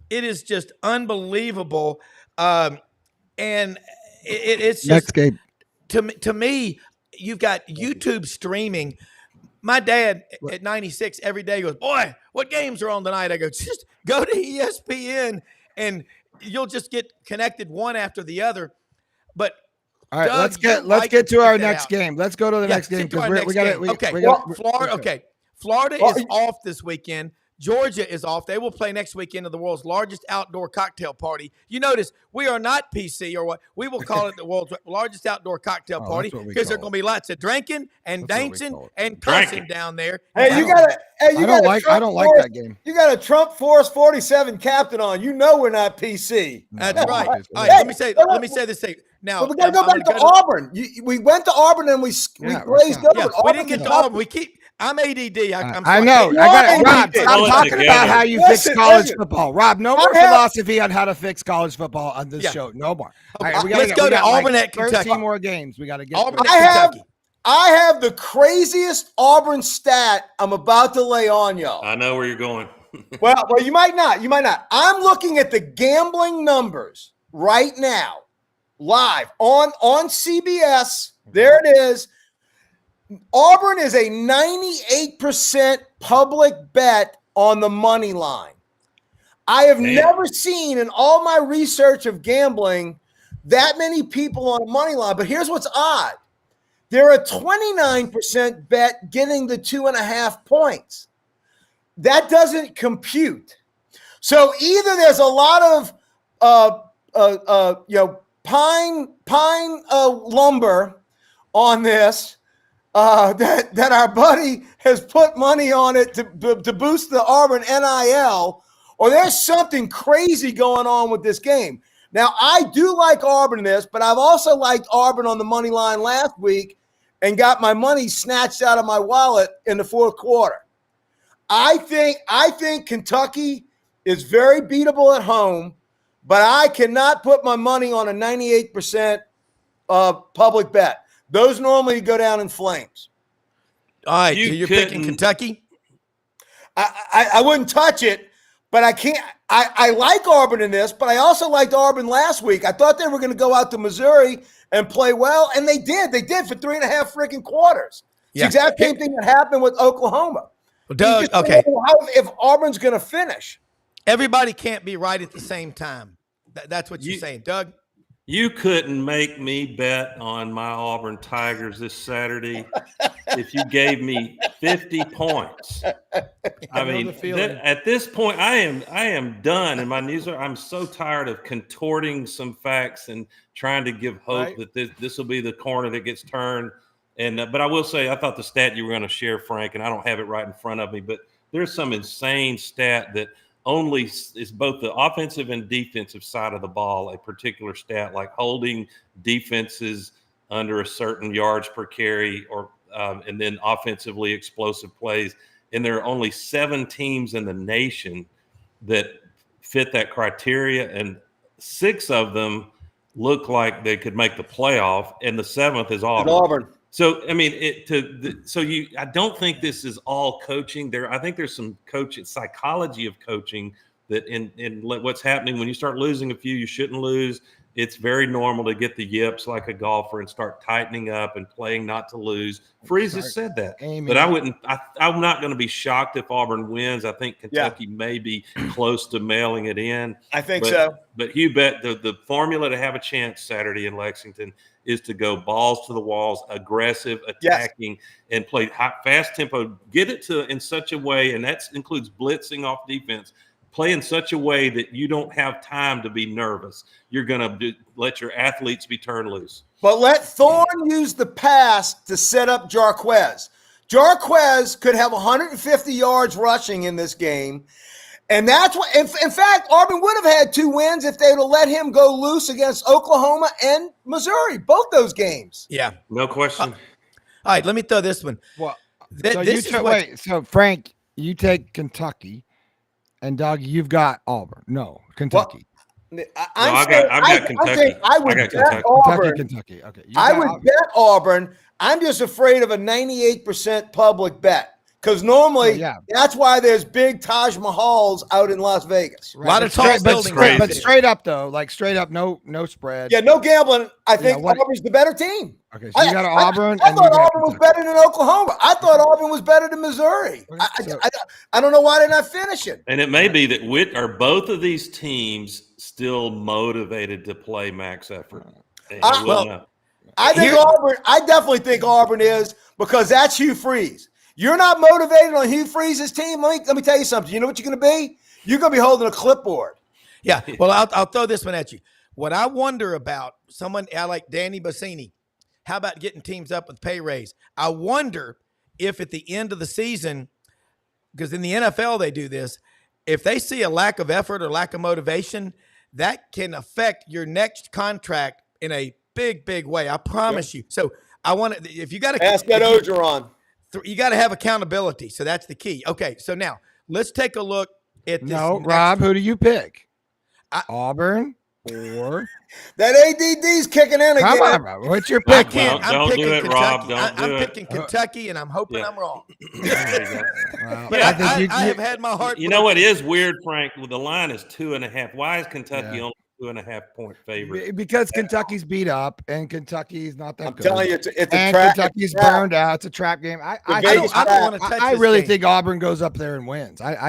is just unbelievable. And it's just next game. To me, you've got YouTube streaming. My dad at 96 every day goes, boy, what games are on tonight? I go, just go to ESPN and you'll just get connected one after the other. But all right, Doug, let's get to our next game. Let's go to the next game because we got it. Florida. Okay, Florida is off this weekend. Georgia is off. They will play next weekend at the world's largest outdoor cocktail party. You notice we are not PC or what we will call it the world's largest outdoor cocktail party because there's going to be lots of drinking and dancing and cussing down there. Hey, I don't like that game. You got a Trump Force 47 captain on. You know we're not PC. That's right. All right, let me say this thing. Now we're going to go back to Auburn. We went to Auburn and we glazed over. Yeah, we didn't get to Auburn. I'm ADD. I know. I got it. Rob, I'm talking about how you fix college football. Rob, no more philosophy on how to fix college football on this show. No more. All right, let's go to Auburn at Kentucky. 13 more games. We got to get Auburn at Kentucky. I have the craziest Auburn stat I'm about to lay on y'all. I know where you're going. well, you might not. I'm looking at the gambling numbers right now, live on CBS. There it is. Auburn is a 98% public bet on the money line. I have never seen in all my research of gambling that many people on the money line. But here's what's odd. They're a 29% bet getting the 2.5 points. That doesn't compute. So either there's a lot of pine lumber on this, that our buddy has put money on it to boost the Auburn NIL, or there's something crazy going on with this game. Now, I do like Auburn in this, but I've also liked Auburn on the money line last week and got my money snatched out of my wallet in the fourth quarter. I think Kentucky is very beatable at home, but I cannot put my money on a 98% public bet. Those normally go down in flames. All right, so you're picking Kentucky? I wouldn't touch it, But I can't. I like Auburn in this, but I also liked Auburn last week. I thought they were going to go out to Missouri and play well, and they did. They did for 3.5 freaking quarters. It's the exact same thing that happened with Oklahoma. Well, Doug, okay. If Auburn's going to finish. Everybody can't be right at the same time. That's what you're saying, Doug. You couldn't make me bet on my Auburn Tigers this Saturday if you gave me 50 points. I mean, at this point, I am done. And my news I'm so tired of contorting some facts and trying to give hope that this will be the corner that gets turned. And but I will say, I thought the stat you were going to share, Frank, and I don't have it right in front of me, but there's some insane stat that only is both the offensive and defensive side of the ball, a particular stat like holding defenses under a certain yards per carry or and then offensively explosive plays. And there are only 7 teams in the nation that fit that criteria, and 6 of them look like they could make the playoff, and the 7th is Auburn. So, I mean, I don't think this is all coaching. I think there's some coaching psychology of coaching that in what's happening when you start losing a few you shouldn't lose. It's very normal to get the yips like a golfer and start tightening up and playing not to lose. Freeze has said that, but I'm not going to be shocked if Auburn wins. I think Kentucky may be close to mailing it in. I think so. But you bet the formula to have a chance Saturday in Lexington is to go balls to the walls, aggressive, attacking, and play fast tempo. Get it in such a way, and that includes blitzing off defense. Play in such a way that you don't have time to be nervous. You're going to let your athletes be turned loose. But let Thorne use the pass to set up Jarquez. Jarquez could have 150 yards rushing in this game. And that's what, in fact, Auburn would have had 2 wins if they would have let him go loose against Oklahoma and Missouri, both those games. Yeah. No question. All right, let me throw this one. Well, So Frank, you take Kentucky. And Doug, you've got Auburn. No, Kentucky. I've got Kentucky. I would bet Auburn. Kentucky. Okay. I would bet Auburn. I'm just afraid of a 98% public bet because normally that's why there's big Taj Mahals out in Las Vegas. Right. A lot of tall buildings. But straight up though, like straight up, no spread. Yeah, no gambling. I think Auburn's the better team. Okay, so you got Auburn. I thought Auburn was better than Oklahoma. I thought Auburn was better than Missouri. I don't know why they're not finishing. And it may be that are both of these teams still motivated to play max effort. I think Auburn. I definitely think Auburn is because that's Hugh Freeze. You're not motivated on Hugh Freeze's team. Let me tell you something. You know what you're going to be? You're going to be holding a clipboard. Yeah. Well, I'll throw this one at you. What I wonder about someone like Danny Bassini. How about getting teams up with pay raise? I wonder if at the end of the season, because in the NFL they do this, if they see a lack of effort or lack of motivation, that can affect your next contract in a big, big way. I promise you. So I want to, if you got to ask that Ogeron, you got to have accountability. So that's the key. Okay. So now let's take a look at this. No, Rob, who do you pick? Auburn or that ADD's kicking in again. Come on, Rob. What's your pick? I'm picking do it, Kentucky. Rob. I'm picking Kentucky, and I'm hoping I'm wrong. Well, But I have had my heart. You know what is weird, Frank? The line is 2.5. Why is Kentucky only 2.5 point favorite? Because Kentucky's beat up and Kentucky's not that good. I'm telling you, it's a and trap. Kentucky's burned out. It's a trap game. I don't want to touch I this really game. think Auburn goes up there and wins. I'm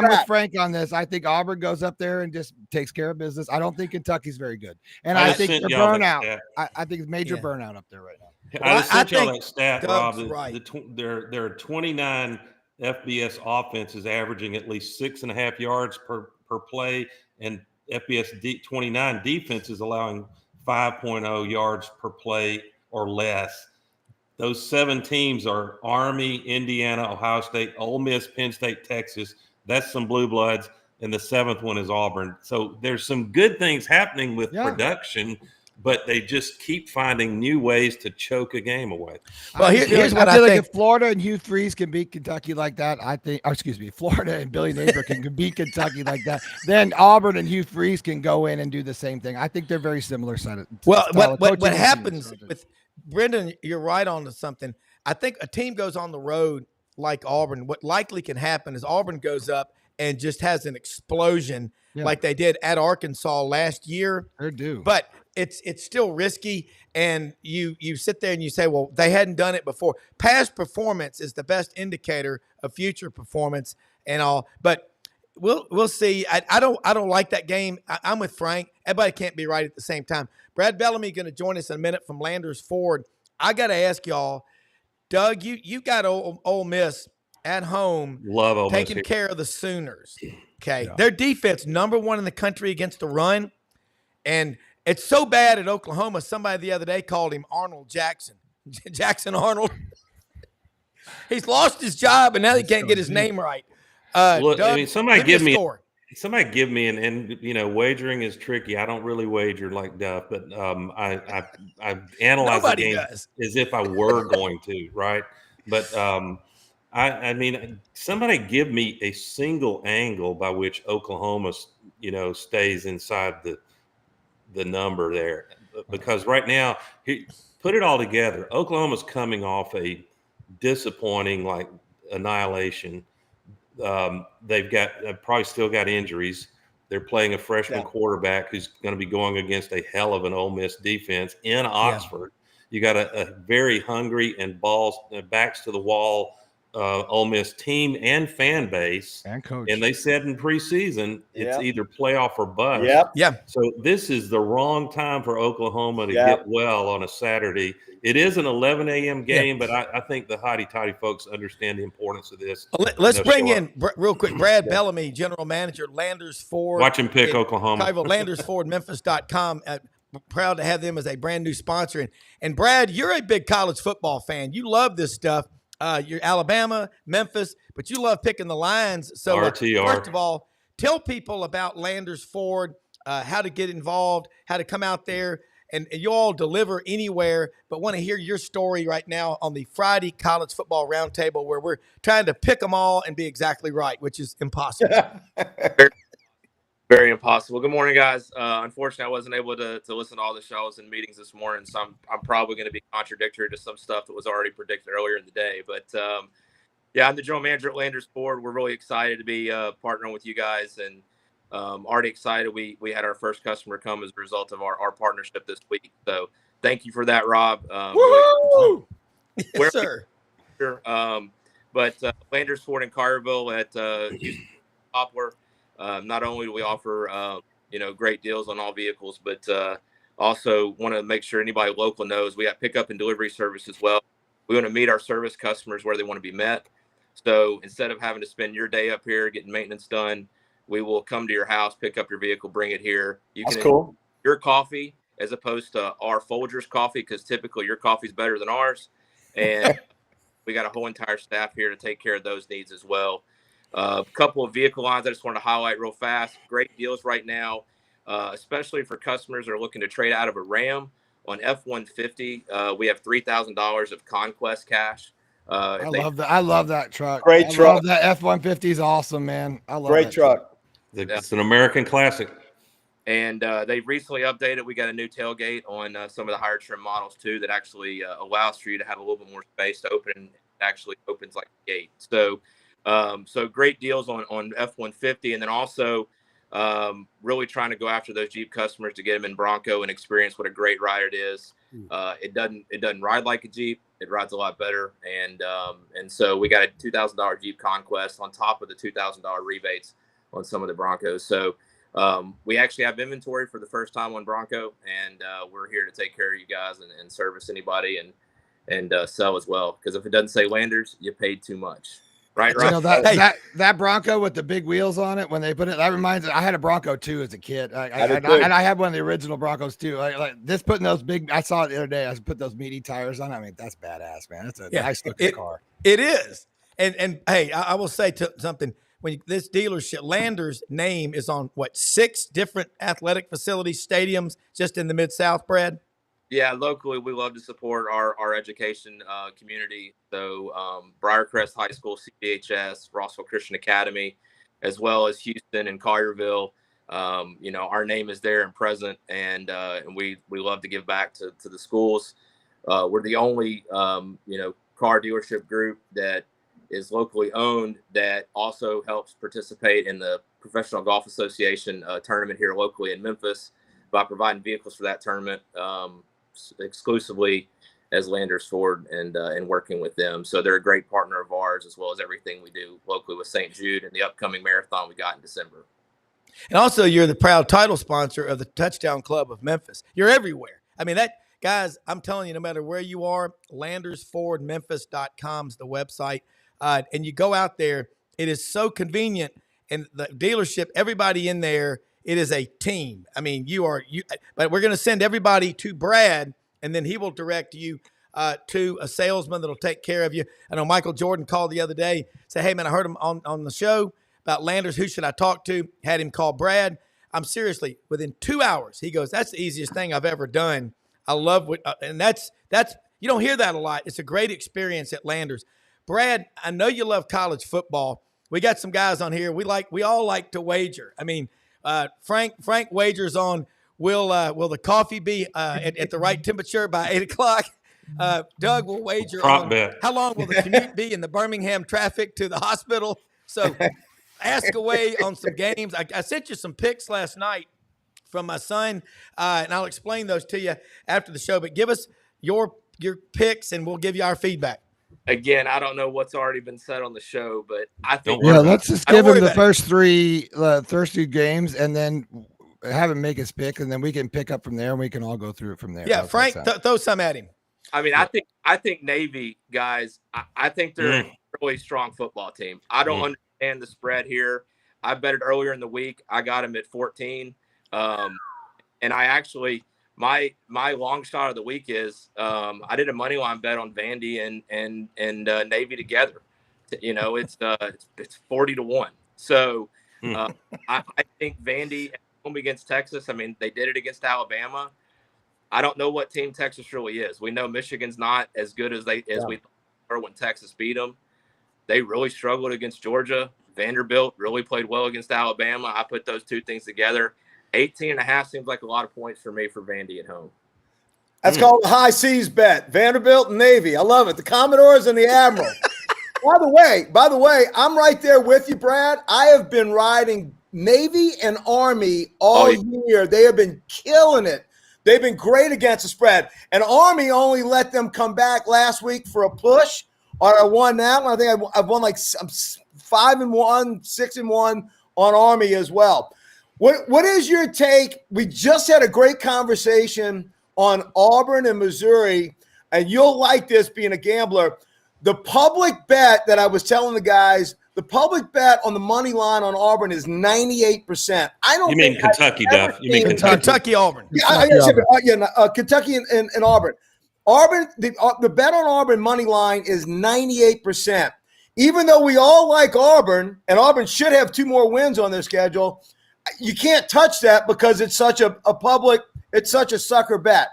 with Frank on this. I think Auburn goes up there and just takes care of business. I don't think Kentucky's very good, and I think the burnout. I think it's major burnout up there right now. I just sent y'all that stat, Doug's Rob. right. There are 29 FBS offenses averaging at least 6.5 yards per play, and FBS 29 defenses allowing 5.0 yards per play or less. Those 7 teams are Army, Indiana, Ohio State, Ole Miss, Penn State, Texas. That's some blue bloods. And the 7th one is Auburn. So there's some good things happening with production, but they just keep finding new ways to choke a game away. Well, here's what I feel think. Like if Florida and Hugh Freeze can beat Kentucky like that, I think, Florida and Billy Napier can beat Kentucky like that, then Auburn and Hugh Freeze can go in and do the same thing. I think they're very similar. What happens with Brenden, you're right on to something. I think a team goes on the road like Auburn, what likely can happen is Auburn goes up and just has an explosion like they did at Arkansas last year. They're due. But it's still risky, and you sit there and you say, well, they hadn't done it before. Past performance is the best indicator of future performance and all. But we'll see. I don't like that game. I'm with Frank. Everybody can't be right at the same time. Brad Bellamy going to join us in a minute from Landers Ford. I got to ask y'all, Doug, you got Ole Miss at home, Love Ole Miss taking here. care of the Sooners. Okay, their defense #1 in the country against the run, and it's so bad at Oklahoma. Somebody the other day called him Arnold Jackson, Jackson Arnold. He's lost his job, and now he can't get his name right. Look, Doug, I mean, somebody give me Mm-hmm. and wagering is tricky. I don't really wager like Duff, but I analyze Nobody the game does. as if I were going to, right? But I mean, somebody give me a single angle by which Oklahoma, stays inside the number there, because right now, put it all together. Oklahoma's coming off a disappointing annihilation. They've got probably still got injuries. They're playing a freshman quarterback who's going to be going against a hell of an Ole Miss defense in Oxford. You got a very hungry and backs to the wall Ole Miss team and fan base And coach. And they said in preseason it's either playoff or bust. Yeah. So this is the wrong time for Oklahoma to get well on a Saturday. It is an 11 a.m. game, but I think the hotty-totty folks understand the importance of this. Let's bring in real quick Brad Bellamy, general manager, Landers Ford. Watch him pick Oklahoma. LandersFordMemphis.com. Proud to have them as a brand new sponsor. And Brad, you're a big college football fan. You love this stuff. You're Alabama, Memphis, but you love picking the lines. So RTR. First of all, tell people about Landers Ford, how to get involved, how to come out there. And you all deliver anywhere, but want to hear your story right now on the Friday College Football Roundtable, where we're trying to pick them all and be exactly right, which is impossible. Very impossible. Good morning, guys. Unfortunately, I wasn't able to listen to all the shows and meetings this morning, so I'm probably going to be contradictory to some stuff that was already predicted earlier in the day. But I'm the general manager at Landers Ford. We're really excited to be partnering with you guys, and already excited. We had our first customer come as a result of our partnership this week. So thank you for that, Rob. Woo! Yes, sir. But Landers Ford in Carterville at Houston Poplar. Not only do we offer, great deals on all vehicles, but also want to make sure anybody local knows we got pickup and delivery service as well. We want to meet our service customers where they want to be met. So instead of having to spend your day up here getting maintenance done, we will come to your house, pick up your vehicle, bring it here. That's cool. Your coffee as opposed to our Folgers coffee, because typically your coffee is better than ours. And we got a whole entire staff here to take care of those needs as well. A couple of vehicle lines I just want to highlight real fast. Great deals right now, especially for customers that are looking to trade out of a Ram on F-150. We have $3,000 of Conquest cash. I love that truck. Great truck. Love that F-150 is awesome, man. I love Great that truck. It's an American classic. And they've recently updated. We got a new tailgate on some of the higher trim models too that actually allows for you to have a little bit more space to open. It actually opens like a gate. So great deals on F-150, and then also really trying to go after those Jeep customers to get them in Bronco and experience what a great ride it is. It doesn't ride like a Jeep. It rides a lot better. And so we got a $2,000 Jeep Conquest on top of the $2,000 rebates on some of the Broncos. So we actually have inventory for the first time on Bronco, and we're here to take care of you guys and service anybody and sell as well. Because if it doesn't say Landers, you paid too much. Right. That Bronco with the big wheels on it, when they put it, that reminds me, I had a Bronco too as a kid. And I had one of the original Broncos too. Like this, putting those big, I saw it the other day. I put those meaty tires on. I mean, that's badass, man. That's a nice looking car. It is. And hey, I will say something. When this dealership, Landers' name is on 6 different athletic facilities, stadiums, just in the Mid-South, Brad? Yeah, locally, we love to support our education community. So Briarcrest High School, CBHS, Rossville Christian Academy, as well as Houston and Collierville. Our name is there and present, and we love to give back to the schools. We're the only, car dealership group that is locally owned that also helps participate in the Professional Golf Association tournament here locally in Memphis by providing vehicles for that tournament exclusively as Landers Ford and working with them. So they're a great partner of ours, as well as everything we do locally with St. Jude and the upcoming marathon we got in December. And also, you're the proud title sponsor of the Touchdown Club of Memphis. You're everywhere. I mean, that, guys, I'm telling you, no matter where you are, LandersFordMemphis.com is the website. And you go out there, it is so convenient. And the dealership, everybody in there, it is a team. I mean, but we're going to send everybody to Brad, and then he will direct you to a salesman that'll take care of you. I know Michael Jordan called the other day, said, hey, man, I heard him on the show about Landers. Who should I talk to? Had him call Brad. I'm seriously, within 2 hours, he goes, that's the easiest thing I've ever done. I love what, and that's, you don't hear that a lot. It's a great experience at Landers. Brad, I know you love college football. We got some guys on here. We all like to wager. I mean, Frank wagers on, will the coffee be at the right temperature by 8 o'clock? Doug will wager on how long will the commute be in the Birmingham traffic to the hospital. So ask away on some games. I sent you some picks last night from my son, and I'll explain those to you after the show. But give us your picks, and we'll give you our feedback. Again, I don't know what's already been said on the show, but I think let's just give him the first three games, and then have him make his pick, and then we can pick up from there, and we can all go through it from there. Yeah, Frank, throw some at him. I mean, I think Navy guys. I think they're a really strong football team. I don't understand the spread here. I bet it earlier in the week. I got him at 14, and I actually. My long shot of the week is I did a money line bet on Vandy and Navy together. You know, it's 40-1. So I think Vandy at home against Texas. I mean, they did it against Alabama. I don't know what team Texas really is. We know Michigan's not as good as we were when Texas beat them. They really struggled against Georgia. Vanderbilt really played well against Alabama. I put those two things together. 18.5 seems like a lot of points for me for Vandy at home. That's called a high seas bet. Vanderbilt and Navy. I love it. The Commodores and the Admiral. By the way, I'm right there with you, Brad. I have been riding Navy and Army all year. They have been killing it. They've been great against the spread. And Army only let them come back last week for a push. I won that one. I think I've won like 5-1, 6-1 on Army as well. What is your take? We just had a great conversation on Auburn and Missouri, and you'll like this being a gambler. The public bet that I was telling the guys, the public bet on the money line on Auburn is 98%. You mean Kentucky, Duff? You mean Kentucky, Auburn? Kentucky and Auburn. Auburn, the bet on Auburn money line is 98%. Even though we all like Auburn, and Auburn should have 2 more wins on their schedule, you can't touch that because it's such a it's such a sucker bet.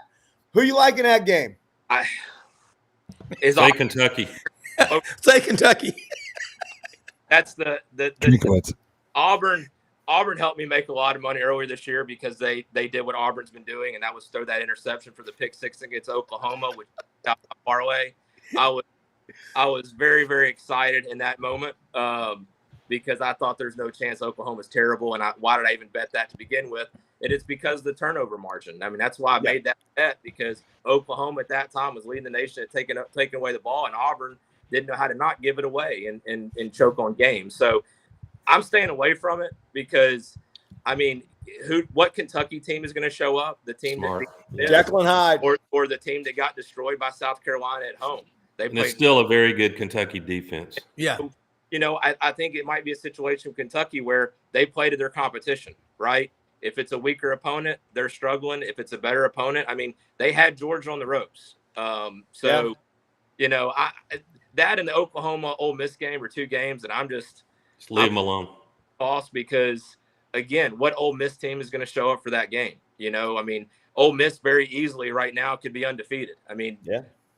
Who you like in that game? Say Kentucky. Say Kentucky. That's the Auburn helped me make a lot of money earlier this year because they did what Auburn's been doing, and that was throw that interception for the pick 6 against Oklahoma, which got my parlay. I was very, very excited in that moment. Because I thought there's no chance Oklahoma's terrible. And why did I even bet that to begin with? It is because of the turnover margin. I mean, that's why I made that bet, because Oklahoma at that time was leading the nation at taking away the ball, and Auburn didn't know how to not give it away and choke on games. So I'm staying away from it because, I mean, what Kentucky team is going to show up? The team that Jekyll and Hyde, or the team that got destroyed by South Carolina at home. It's still a very good Kentucky defense. Yeah. You know, I think it might be a situation with Kentucky where they play to their competition, right? If it's a weaker opponent, they're struggling. If it's a better opponent, I mean, they had Georgia on the ropes. You know, that and the Oklahoma Ole Miss game are 2 games, and I'm just leave them alone. Lost because, again, what Ole Miss team is going to show up for that game? You know, I mean, Ole Miss very easily right now could be undefeated. I mean,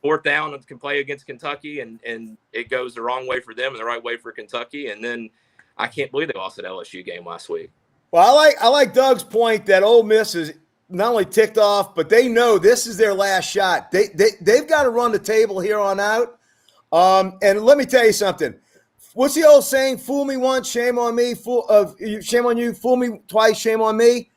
4th down can play against Kentucky, and it goes the wrong way for them and the right way for Kentucky. And then I can't believe they lost that LSU game last week. Well, I like Doug's point that Ole Miss is not only ticked off, but they know this is their last shot. They've got to run the table here on out. And let me tell you something. what's the old saying? Fool me once, shame on me. Shame on you. Fool me twice, shame on me.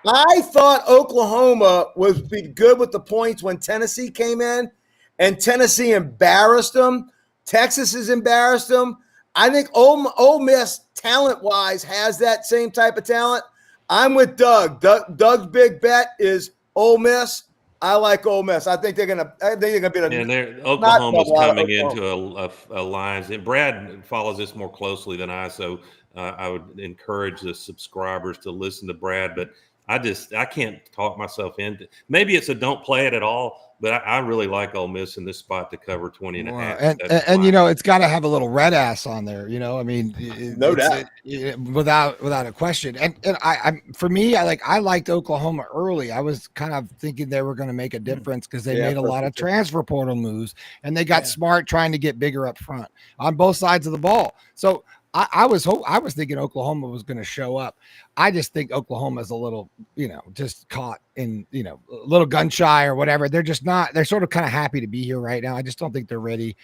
I thought Oklahoma was be good with the points when Tennessee came in, and Tennessee embarrassed them. Texas has embarrassed them. I think Ole Miss, talent-wise, has that same type of talent. I'm with Doug. Doug's big bet is Ole Miss. I like Ole Miss. I think they're gonna be And not Oklahoma's bubble out of coming Oklahoma. into a lines, and Brad follows this more closely than I. So I would encourage the subscribers to listen to Brad. But I can't talk myself into. Maybe it's a don't play it at all. But I really like Ole Miss in this spot to cover 20 and a half. And you know, it's got to have a little red ass on there. You know, I mean, No doubt. without a question. And for me, I liked Oklahoma early. I was kind of thinking they were going to make a difference because they made a lot of transfer portal moves and they got smart trying to get bigger up front on both sides of the ball. So I was thinking Oklahoma was going to show up. I just think Oklahoma is a little, just caught in, a little gun shy or whatever. They're just not. They're sort of kind of happy to be here right now. I just don't think they're ready.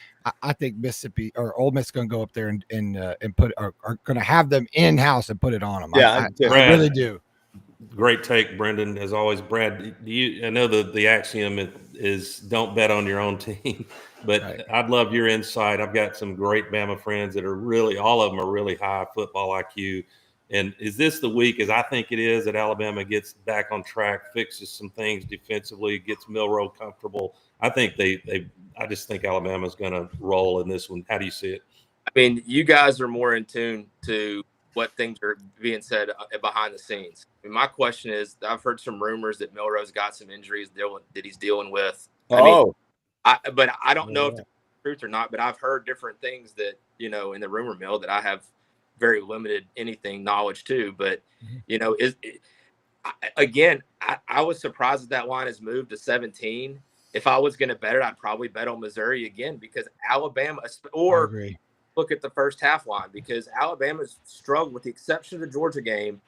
I think Mississippi or Ole Miss going to go up there and put are going to have them in house and put it on them. Yeah, I really do. Great take, Brenden. As always, Brad. I know the axiom is don't bet on your own team, but right. I'd love your insight. I've got some great Bama friends that are all of them are really high football IQ. And is this the week, as I think it is, that Alabama gets back on track, fixes some things defensively, gets Milroe comfortable? I think I just think Alabama's going to roll in this one. How do you see it? I mean, you guys are more in tune to what things are being said behind the scenes. I mean, my question is, I've heard some rumors that Milroe's got some injuries that he's dealing with. Oh, but I don't know if it's truth or not, but I've heard different things that, in the rumor mill that I have very limited knowledge to. But, I was surprised that line has moved to 17. If I was going to bet it, I'd probably bet on Missouri again because Alabama look at the first half line because Alabama's struggled with the exception of the Georgia game.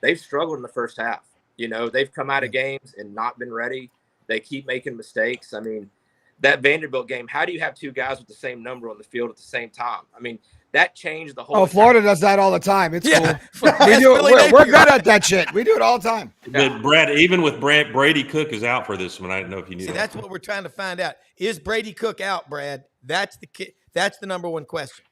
They've struggled in the first half. They've come out of games and not been ready. They keep making mistakes. I mean, that Vanderbilt game, how do you have two guys with the same number on the field at the same time? I mean, that changed the whole. Oh, Florida does that all the time. It's cool. We do it. We're good at that shit. We do it all the time. But Brad, even with Brady Cook is out for this one. I didn't know if you knew. See, that's what we're trying to find out. Is Brady Cook out, Brad? That's the number one question.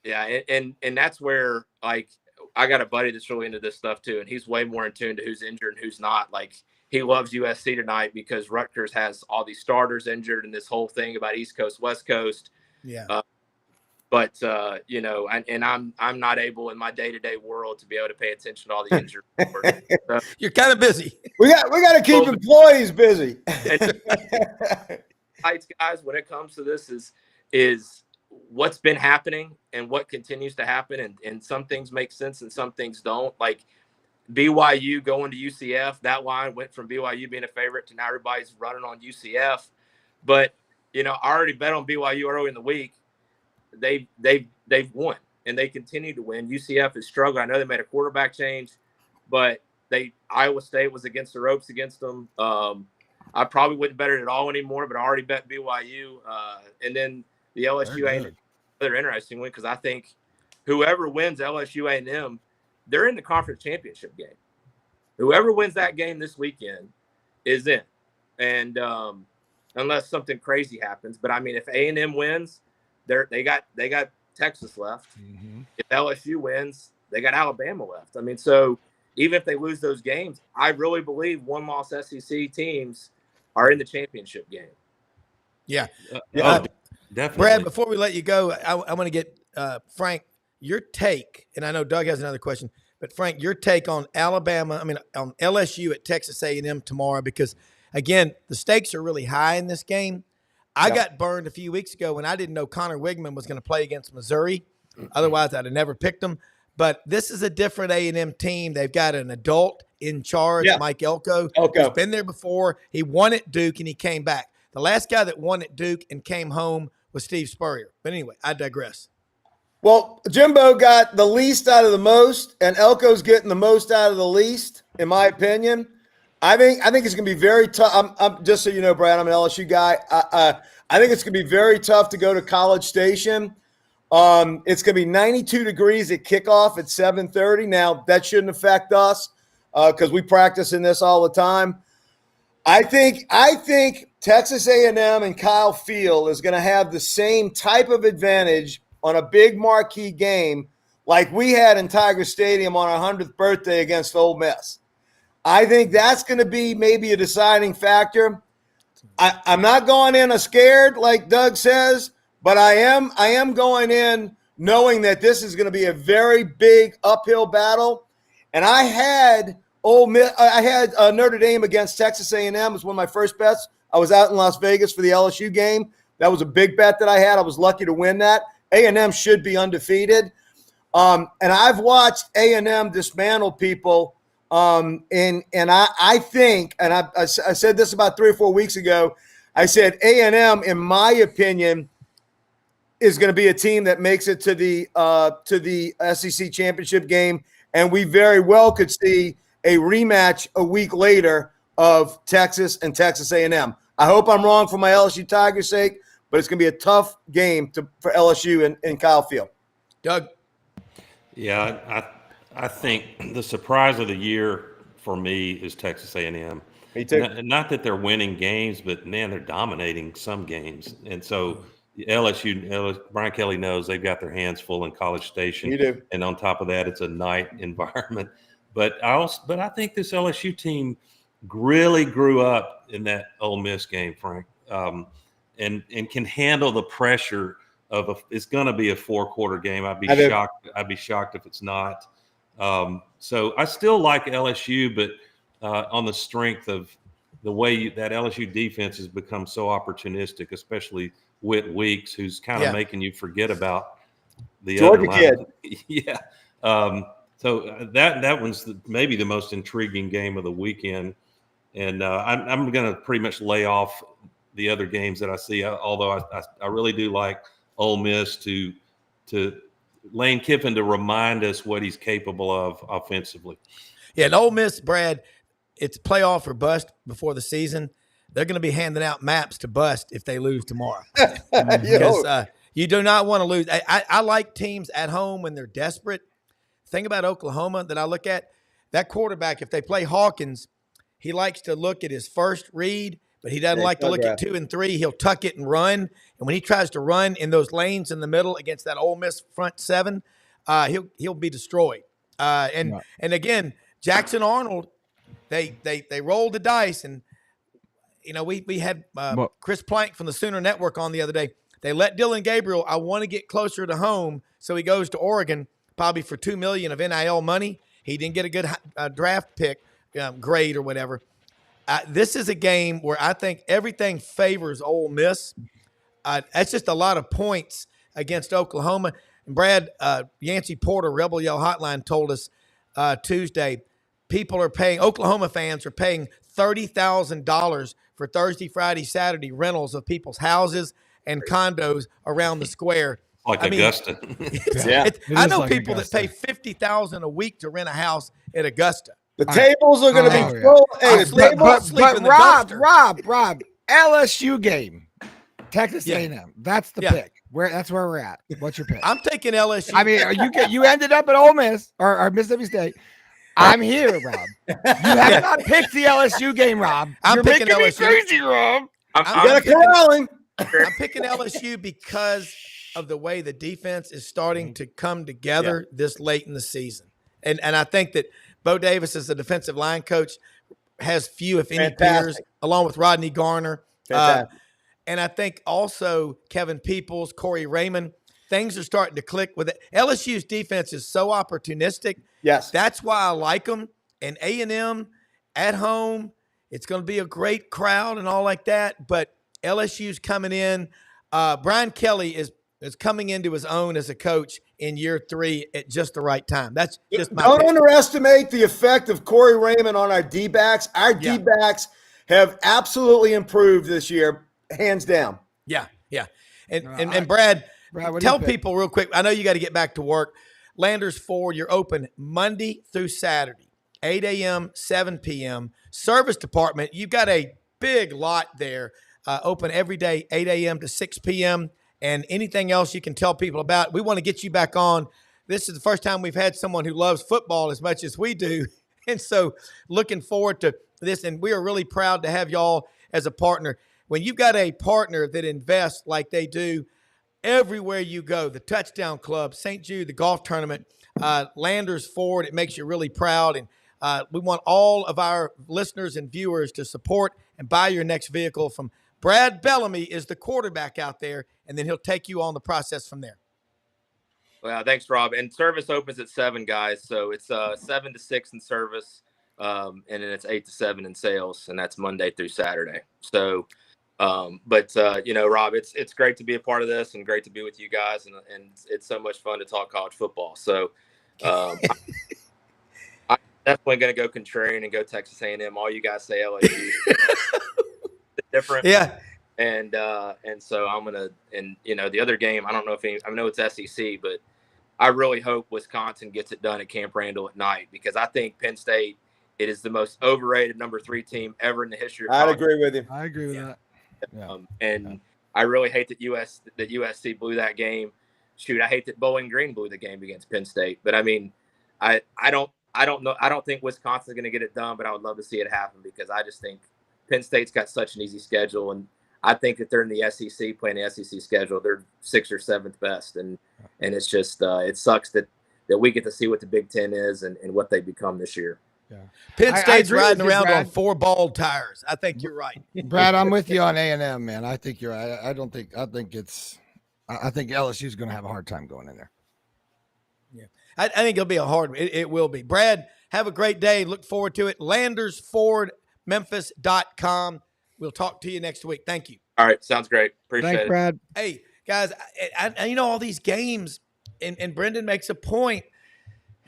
Yeah, and that's where, like, I got a buddy that's really into this stuff too, and he's way more in tune to who's injured and who's not. Like, he loves USC tonight because Rutgers has all these starters injured and this whole thing about East Coast, West Coast. Yeah. But I'm not able in my day-to-day world to be able to pay attention to all the injured. So, you're kind of busy. We got to keep employees busy. Guys, when it comes to this is what's been happening and what continues to happen, and some things make sense and some things don't. Like BYU going to UCF, that line went from BYU being a favorite to now everybody's running on UCF. But I already bet on BYU early in the week. They've won and they continue to win. UCF is struggling. I know they made a quarterback change, but Iowa State was against the ropes against them. I probably wouldn't bet it at all anymore, but I already bet BYU. And then the LSU A&M, another interesting one because I think whoever wins LSU A&M, they're in the conference championship game. Whoever wins that game this weekend is in, and unless something crazy happens. But I mean, if A&M wins, they got Texas left. Mm-hmm. If LSU wins, they got Alabama left. I mean, so even if they lose those games, I really believe one-loss SEC teams are in the championship game. Yeah. Definitely. Brad, before we let you go, I want to get Frank, your take, and I know Doug has another question, but Frank, your take on on LSU at Texas A&M tomorrow, because again, the stakes are really high in this game. I got burned a few weeks ago when I didn't know Connor Wigman was going to play against Missouri. Otherwise, I'd have never picked him. But this is a different A&M team. They've got an adult in charge, Mike Elko. He's been there before. He won at Duke, and he came back. The last guy that won at Duke and came home was Steve Spurrier. But anyway, I digress. Well, Jimbo got the least out of the most, and Elko's getting the most out of the least, in my opinion. I think it's going to be very tough. I'm just so you know, Brad, I'm an LSU guy. I think it's going to be very tough to go to College Station. It's going to be 92 degrees at kickoff at 7:30. Now, that shouldn't affect us because we practice in this all the time. I think Texas A&M and Kyle Field is going to have the same type of advantage on a big marquee game like we had in Tiger Stadium on our 100th birthday against Ole Miss. I think that's going to be maybe a deciding factor. I'm not going in scared like Doug says, but I am going in knowing that this is going to be a very big uphill battle. And I had Notre Dame against Texas A&M as one of my first bets. I was out in Las Vegas for the LSU game. That was a big bet that I had. I was lucky to win that. A&M should be undefeated. And I've watched A&M dismantle people. And I think, and I said this about 3 or 4 weeks ago, I said A&M, in my opinion, is going to be a team that makes it to the SEC championship game. And we very well could see a rematch a week later of Texas and Texas A&M. I hope I'm wrong for my LSU Tigers' sake, but it's going to be a tough game for LSU and Kyle Field. Doug. Yeah, I think the surprise of the year for me is Texas A&M. Me too. Not that they're winning games, but man, they're dominating some games. And so LSU, Brian Kelly knows they've got their hands full in College Station. You do. And on top of that, it's a night environment. But I think this LSU team really grew up in that Ole Miss game, Frank, and can handle the pressure of it's going to be a 4-quarter game. I'd be shocked if it's not. So I still like LSU, but on the strength of the way that LSU defense has become so opportunistic, especially Whit Weeks, who's kind of making you forget about the Georgia other kid. Yeah. So that one's maybe the most intriguing game of the weekend. And I'm going to pretty much lay off the other games that I see, although I really do like Ole Miss to Lane Kiffin to remind us what he's capable of offensively. Yeah, and Ole Miss, Brad, it's playoff or bust before the season. They're going to be handing out maps to bust if they lose tomorrow. Because you do not want to lose. I like teams at home when they're desperate. Thing about Oklahoma that I look at, that quarterback, if they play Hawkins, he likes to look at his first read, but he doesn't like to look at 2 and 3. He'll tuck it and run. And when he tries to run in those lanes in the middle against that Ole Miss front seven, he'll be destroyed. And again, Jackson Arnold, they rolled the dice, and we had Chris Plank from the Sooner Network on the other day. They let Dylan Gabriel. I want to get closer to home, so he goes to Oregon, probably for $2 million of NIL money. He didn't get a good draft pick grade or whatever. This is a game where I think everything favors Ole Miss. That's just a lot of points against Oklahoma. And Brad, Yancey Porter, Rebel Yell Hotline, told us Tuesday, Oklahoma fans are paying $30,000 for Thursday, Friday, Saturday rentals of people's houses and condos around the square. Like Augusta. I know people that pay $50,000 a week to rent a house at Augusta. The tables are going to be full. Rob, LSU game, Texas A&M. That's the pick. That's where we're at. What's your pick? I'm taking LSU. I mean, you ended up at Ole Miss or Mississippi State. I'm here, Rob. You have not picked the LSU game, Rob. You're picking making LSU. Me crazy, Rob. I'm picking LSU because of the way the defense is starting to come together this late in the season. And I think that Bo Davis, as a defensive line coach, has few, if any, peers, along with Rodney Garner. And I think also Kevin Peoples, Corey Raymond, things are starting to click with it. LSU's defense is so opportunistic. Yes. That's why I like them. And A&M at home, it's going to be a great crowd and all like that. But LSU's coming in. Brian Kelly is coming into his own as a coach in year 3 at just the right time. That's just my Don't pick. underestimate the effect of Corey Raymond on our D-backs. Our D-backs have absolutely improved this year, hands down. Yeah. And Brad, tell people real quick, I know you got to get back to work. Landers Ford, you're open Monday through Saturday, 8 a.m., 7 p.m. Service department, you've got a big lot there, open every day, 8 a.m. to 6 p.m., and anything else you can tell people about. We want to get you back on. This is the first time we've had someone who loves football as much as we do. And so looking forward to this. And we are really proud to have y'all as a partner. When you've got a partner that invests like they do everywhere you go, the Touchdown Club, St. Jude, the golf tournament, Landers Ford, it makes you really proud. And we want all of our listeners and viewers to support and buy your next vehicle from Brad Bellamy is the quarterback out there, and then he'll take you on the process from there. Well, thanks, Rob. And service opens at 7, guys. So it's 7 to 6 in service, and then it's 8 to 7 in sales, and that's Monday through Saturday. So, Rob, it's great to be a part of this and great to be with you guys, and it's so much fun to talk college football. So, I'm definitely going to go contrarian and go Texas A&M. All you guys say LSU. Different. Yeah. And so I'm gonna, and the other game, I don't know if I know it's SEC, but I really hope Wisconsin gets it done at Camp Randall at night, because I think Penn State, it is the most overrated number 3 team ever in the history of I'd college. agree with you. I agree with that. Yeah. I really hate that USC blew that game. Shoot, I hate that Bowling Green blew the game against Penn State. But I mean, I don't know. I don't think Wisconsin's going to get it done, but I would love to see it happen, because I just think Penn State's got such an easy schedule, and I think that they're in the SEC playing the SEC schedule. They're 6th or 7th best, and it's just it sucks that we get to see what the Big Ten is and what they become this year. Yeah. Penn State's riding around Brad. on 4 bald tires. I think you're right. Brad, I'm with you on A&M, man. I think you're right. I think LSU's going to have a hard time going in there. Yeah, I think it'll be a hard. It will be. Brad, have a great day. Look forward to it. LandersFordMemphis.com. We'll talk to you next week. Thank you. All right, sounds great. Appreciate Thanks, it. Brad. Hey, guys, I all these games, and Brenden makes a point.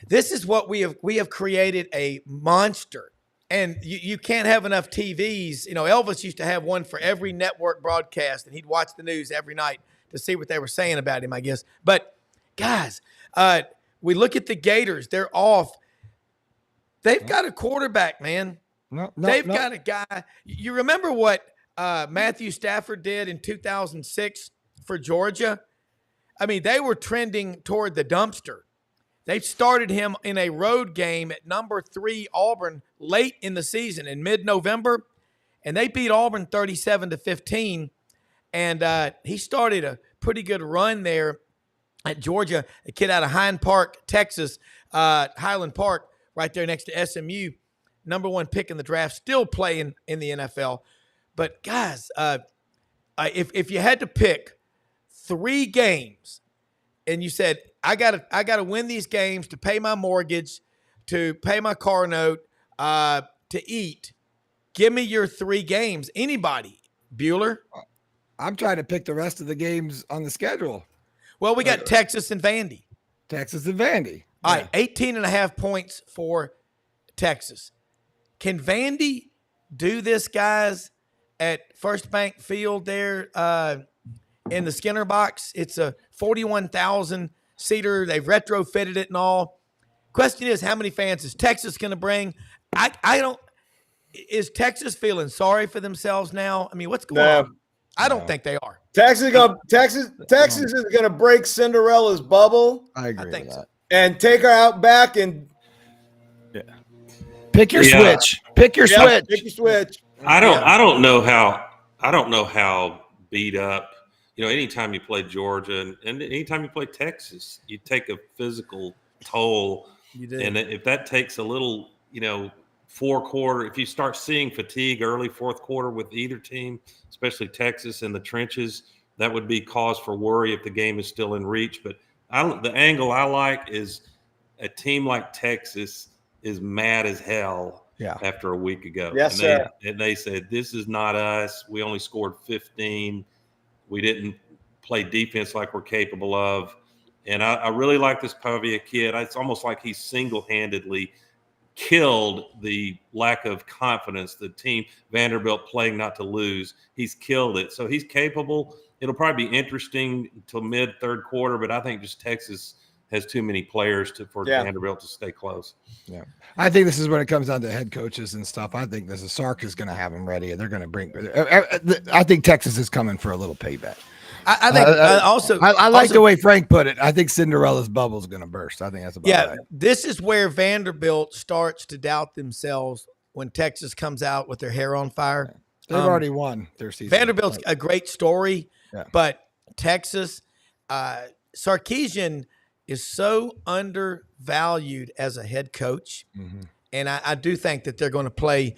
This is what we have created, a monster. And you can't have enough TVs. Elvis used to have one for every network broadcast, and he'd watch the news every night to see what they were saying about him, I guess. But, guys, we look at the Gators. They're off. They've got a quarterback, man. They've got a guy. You remember what Matthew Stafford did in 2006 for Georgia? I mean, they were trending toward the dumpster. They started him in a road game at number 3 Auburn late in the season in mid-November, and they beat Auburn 37-15. And he started a pretty good run there at Georgia. A kid out of Highland Park, Texas, Highland Park, right there next to SMU. Number 1 pick in the draft, still playing in the NFL. But guys, if you had to pick 3 games, and you said, I gotta win these games to pay my mortgage, to pay my car note, to eat, give me your 3 games. Anybody, Bueller? I'm trying to pick the rest of the games on the schedule. Well, we got Texas and Vandy. Texas and Vandy. All right, 18.5 points for Texas. Can Vandy do this, guys, at First Bank Field there in the Skinner box? It's a 41,000-seater. They've retrofitted it and all. Question is, how many fans is Texas going to bring? I don't – is Texas feeling sorry for themselves now? I mean, what's going on? I don't think they are. Texas is gonna break Cinderella's bubble. I agree. I think so. And take her out back and pick your switch. Pick your switch. Pick your switch. I don't know how beat up. Anytime you play Georgia and anytime you play Texas, you take a physical toll. You do. And if that takes a little, 4 quarter, if you start seeing fatigue early 4th quarter with either team, especially Texas in the trenches, that would be cause for worry if the game is still in reach. But the angle I like is a team like Texas is mad as hell after a week ago. Yes, sir. And they said, this is not us. We only scored 15. We didn't play defense like we're capable of. And I really like this Pavia kid. It's almost like he single-handedly killed the lack of confidence. The team, Vanderbilt, playing not to lose. He's killed it. So he's capable. It'll probably be interesting until mid-3rd quarter, but I think just Texas has too many players for Vanderbilt to stay close. Yeah, I think this is when it comes down to head coaches and stuff. I think Sark is going to have them ready, and they're going to bring. I think Texas is coming for a little payback. I think I like the way Frank put it. I think Cinderella's bubble is going to burst. I think that's about right. This is where Vanderbilt starts to doubt themselves when Texas comes out with their hair on fire. They've already won their season. Vanderbilt's a great story, but Texas, Sarkisian is so undervalued as a head coach. Mm-hmm. And I do think that they're going to play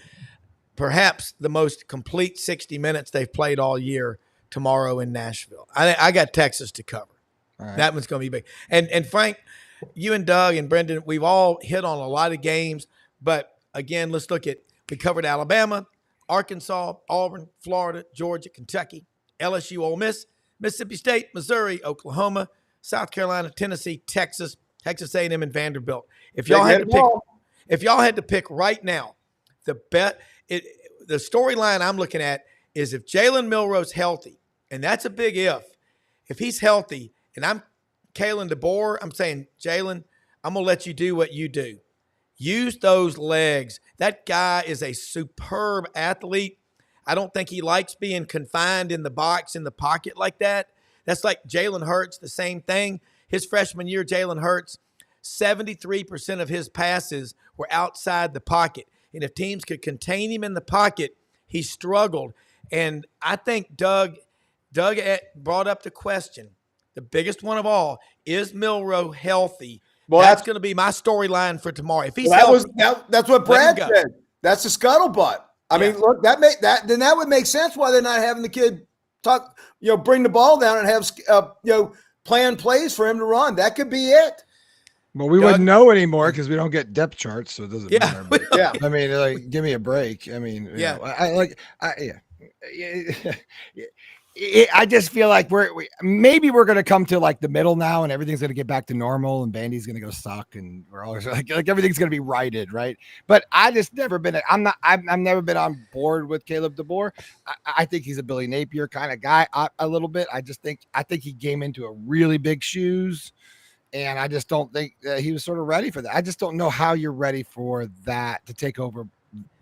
perhaps the most complete 60 minutes they've played all year tomorrow in Nashville. I got Texas to cover. Right. That one's going to be big. And Frank, you and Doug and Brenden, we've all hit on a lot of games. But, again, let's look at – we covered Alabama, Arkansas, Auburn, Florida, Georgia, Kentucky, LSU, Ole Miss, Mississippi State, Missouri, Oklahoma, South Carolina, Tennessee, Texas, Texas A&M, and Vanderbilt. If y'all had to pick right now, the storyline I'm looking at is if Jalen Milroe's healthy, and that's a big if he's healthy, and I'm Kalen DeBoer, I'm saying, Jalen, I'm going to let you do what you do. Use those legs. That guy is a superb athlete. I don't think he likes being confined in the box, in the pocket like that. That's like Jalen Hurts, the same thing. His freshman year, Jalen Hurts, 73% of his passes were outside the pocket. And if teams could contain him in the pocket, he struggled. And I think Doug brought up the question, the biggest one of all, is Milroe healthy? Well, that's going to be my storyline for tomorrow. If he's healthy, that's what Brad said. That's the scuttlebutt. I mean, look, that would make sense why they're not having the kid bring the ball down and have plan plays for him to run. That could be it. Well, we wouldn't know anymore because we don't get depth charts, so it doesn't matter. But, I mean, give me a break. I mean, I just feel like we're going to come to like the middle now, and everything's going to get back to normal, and Bandy's going to go suck, and we're always like everything's going to be righted, right? But I've never been on board with Caleb DeBoer. I think he's a Billy Napier kind of guy a little bit. I think he came into a really big shoes. And I just don't think he was sort of ready for that. I just don't know how you're ready for that to take over.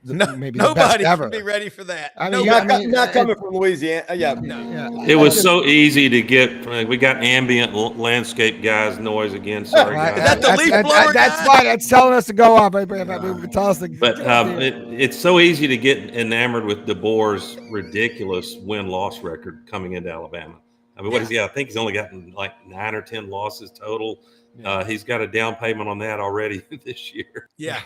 Maybe nobody can be ready for that. I mean, not coming from Louisiana. It was so easy to get. We got ambient landscape guys noise again. Sorry, guys. Is that the leaf blower? That's fine. That's telling us to go off. It's so easy to get enamored with DeBoer's ridiculous win-loss record coming into Alabama. I mean, what is he? I think he's only gotten like 9 or 10 losses total. He's got a down payment on that already this year. Yeah.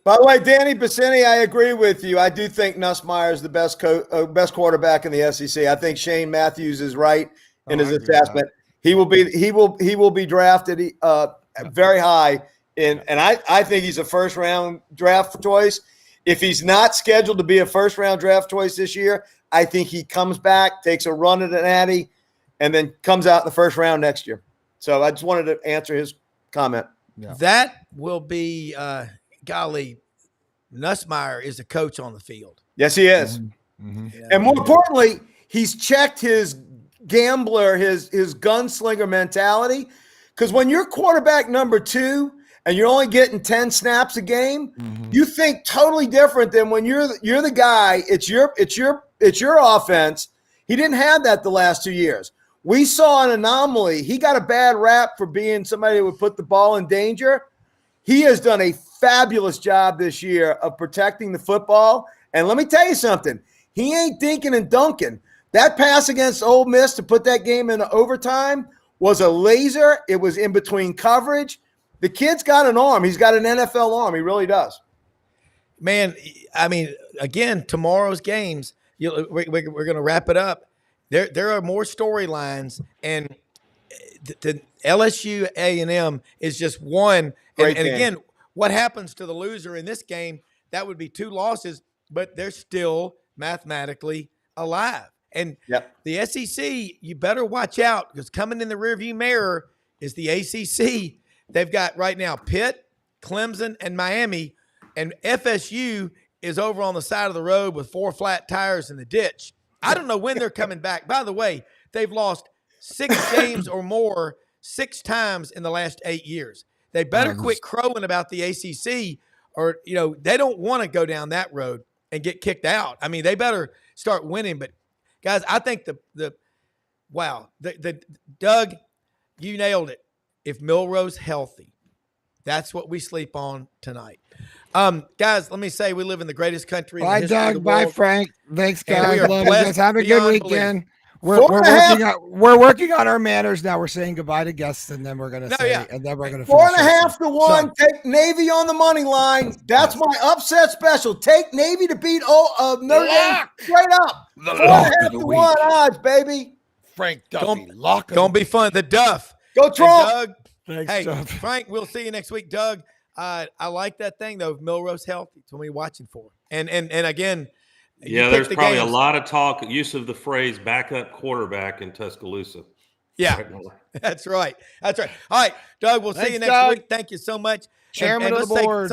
By the way, Danny Bassini, I agree with you. I do think Nussmeier is the best quarterback in the SEC. I think Shane Matthews is right in his assessment. He will be drafted very high and I think he's a first round draft choice. If he's not scheduled to be a first round draft choice this year, I think he comes back, takes a run at an Natty, and then comes out in the first round next year. So I just wanted to answer his comment. Yeah. That will be golly, Nussmeier is a coach on the field. Yes, he is. Mm-hmm. Yeah. And more importantly, he's checked his gambler, his gunslinger mentality. Because when you're quarterback number 2 and you're only getting 10 snaps a game, you think totally different than when you're the guy. It's your offense. He didn't have that the last 2 years. We saw an anomaly. He got a bad rap for being somebody who would put the ball in danger. He has done a fabulous job this year of protecting the football. And let me tell you something. He ain't dinking and dunking. That pass against Ole Miss to put that game into overtime was a laser. It was in between coverage. The kid's got an arm. He's got an NFL arm. He really does. Man, I mean, again, tomorrow's games, we're going to wrap it up. There are more storylines, and the LSU A&M is just one. And again, what happens to the loser in this game? That would be 2 losses, but they're still mathematically alive. And the SEC, you better watch out because coming in the rearview mirror is the ACC. They've got right now Pitt, Clemson, and Miami, and FSU is over on the side of the road with 4 flat tires in the ditch. I don't know when they're coming back. By the way, they've lost 6 games or more 6 times in the last 8 years. They better quit crowing about the ACC, or they don't want to go down that road and get kicked out. I mean, they better start winning. But guys, I think the Doug, you nailed it. If Milroe's healthy, that's what we sleep on tonight. Guys, let me say we live in the greatest country in the history of the world. Bye, Frank. Thanks, guys. And we are blessed Have a good weekend. We're working on our manners now. We're saying goodbye to guests, and then we're gonna and then we're gonna 4.5 to 1. Take Navy on the money line. That's my upset special. Take Navy to beat Notre Dame straight up. 4.5 to 1 odds, baby. Frank Duffy, gonna be fun. The Duff. Go Trump. Doug. Thanks, Duff. Frank, we'll see you next week, Doug. I like that thing though. If Milroe's healthy, it's what we're watching for. And again. Yeah, there's probably a lot of talk, use of the phrase backup quarterback in Tuscaloosa. Yeah, that's right. All right, Doug, we'll see you next week. Thank you so much. Chairman of the board.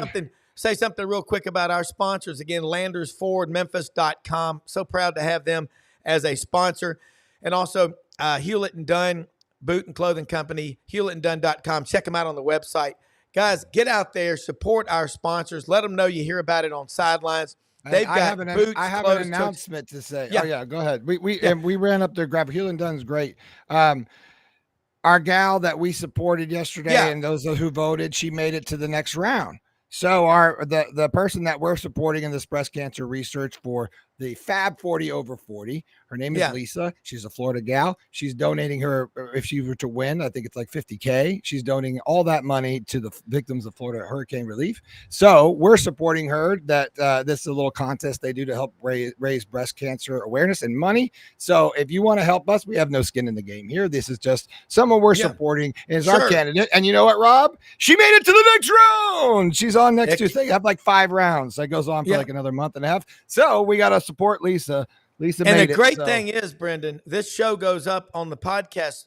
Say something real quick about our sponsors. Again, LandersFordMemphis.com. So proud to have them as a sponsor. And also Hewlett & Dunn, boot and clothing company, HewlettandDunn.com. Check them out on the website. Guys, get out there, support our sponsors. Let them know you hear about it on Sidelines. They've got boots. I have an announcement to say. Yeah. Oh yeah, go ahead. We ran up there, grab Hewlett & Dunn's great. Our gal that we supported yesterday, and those who voted, she made it to the next round. So the person that we're supporting in this breast cancer research for the Fab 40 over 40, her name is Lisa. She's a Florida gal. She's donating her, if she were to win, I think it's like $50K. She's donating all that money to the victims of Florida hurricane relief. So we're supporting her. That this is a little contest they do to help raise breast cancer awareness and money. So if you want to help us, we have no skin in the game here. This is just someone we're supporting as our candidate. And you know what, Rob? She made it to the next round. She's on next Tuesday. Have like 5 rounds. That goes on for like another month and a half. So we got to support Lisa. And the great thing is, Brenden, this show goes up on the podcast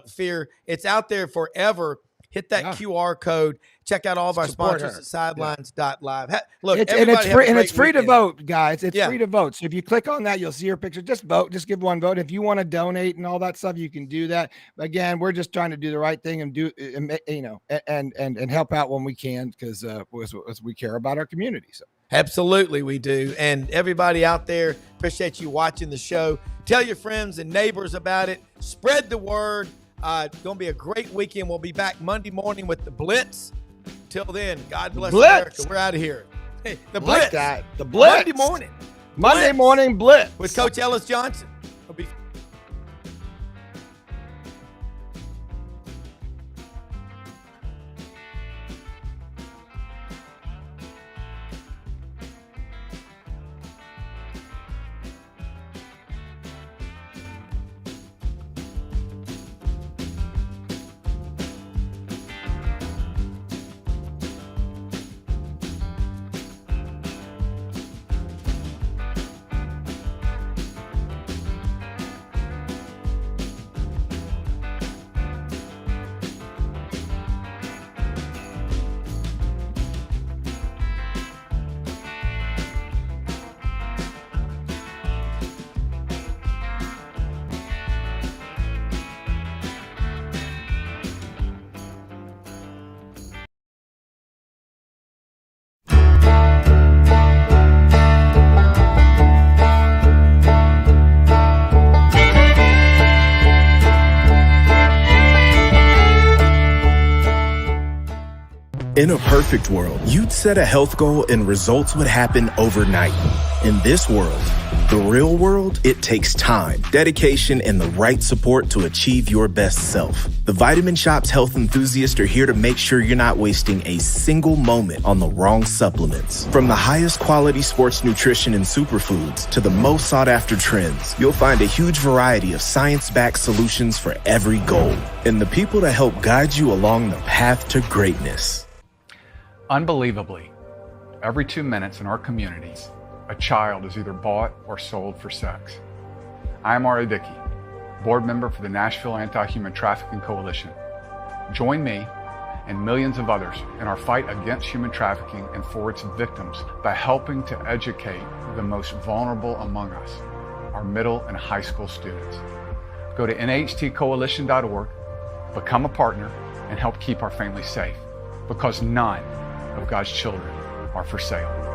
sphere. It's out there forever. Hit that QR code. Check out all of our sponsors at sidelines.live. Look, it's free to vote, guys. It's free to vote. So if you click on that, you'll see your picture. Just vote. Just give one vote. If you want to donate and all that stuff, you can do that. Again, we're just trying to do the right thing and do, and help out when we can, because we care about our community. So. Absolutely, we do. And everybody out there, appreciate you watching the show. Tell your friends and neighbors about it. Spread the word. It's going to be a great weekend. We'll be back Monday morning with the Blitz. Till then, God bless America. We're out of here. Hey, the Blitz. Like that. The Blitz. Monday morning Blitz. With Coach Ellis Johnson. It'll be In a perfect world, you'd set a health goal and results would happen overnight. In this world, the real world, it takes time, dedication, and the right support to achieve your best self. The Vitamin Shop's health enthusiasts are here to make sure you're not wasting a single moment on the wrong supplements. From the highest quality sports nutrition and superfoods to the most sought after trends, you'll find a huge variety of science-backed solutions for every goal. And the people to help guide you along the path to greatness. Unbelievably, every 2 minutes in our communities, a child is either bought or sold for sex. I am Ari Dickey, board member for the Nashville Anti-Human Trafficking Coalition. Join me and millions of others in our fight against human trafficking and for its victims by helping to educate the most vulnerable among us, our middle and high school students. Go to nhtcoalition.org, Become a partner and help keep our family safe, because none of God's children are for sale.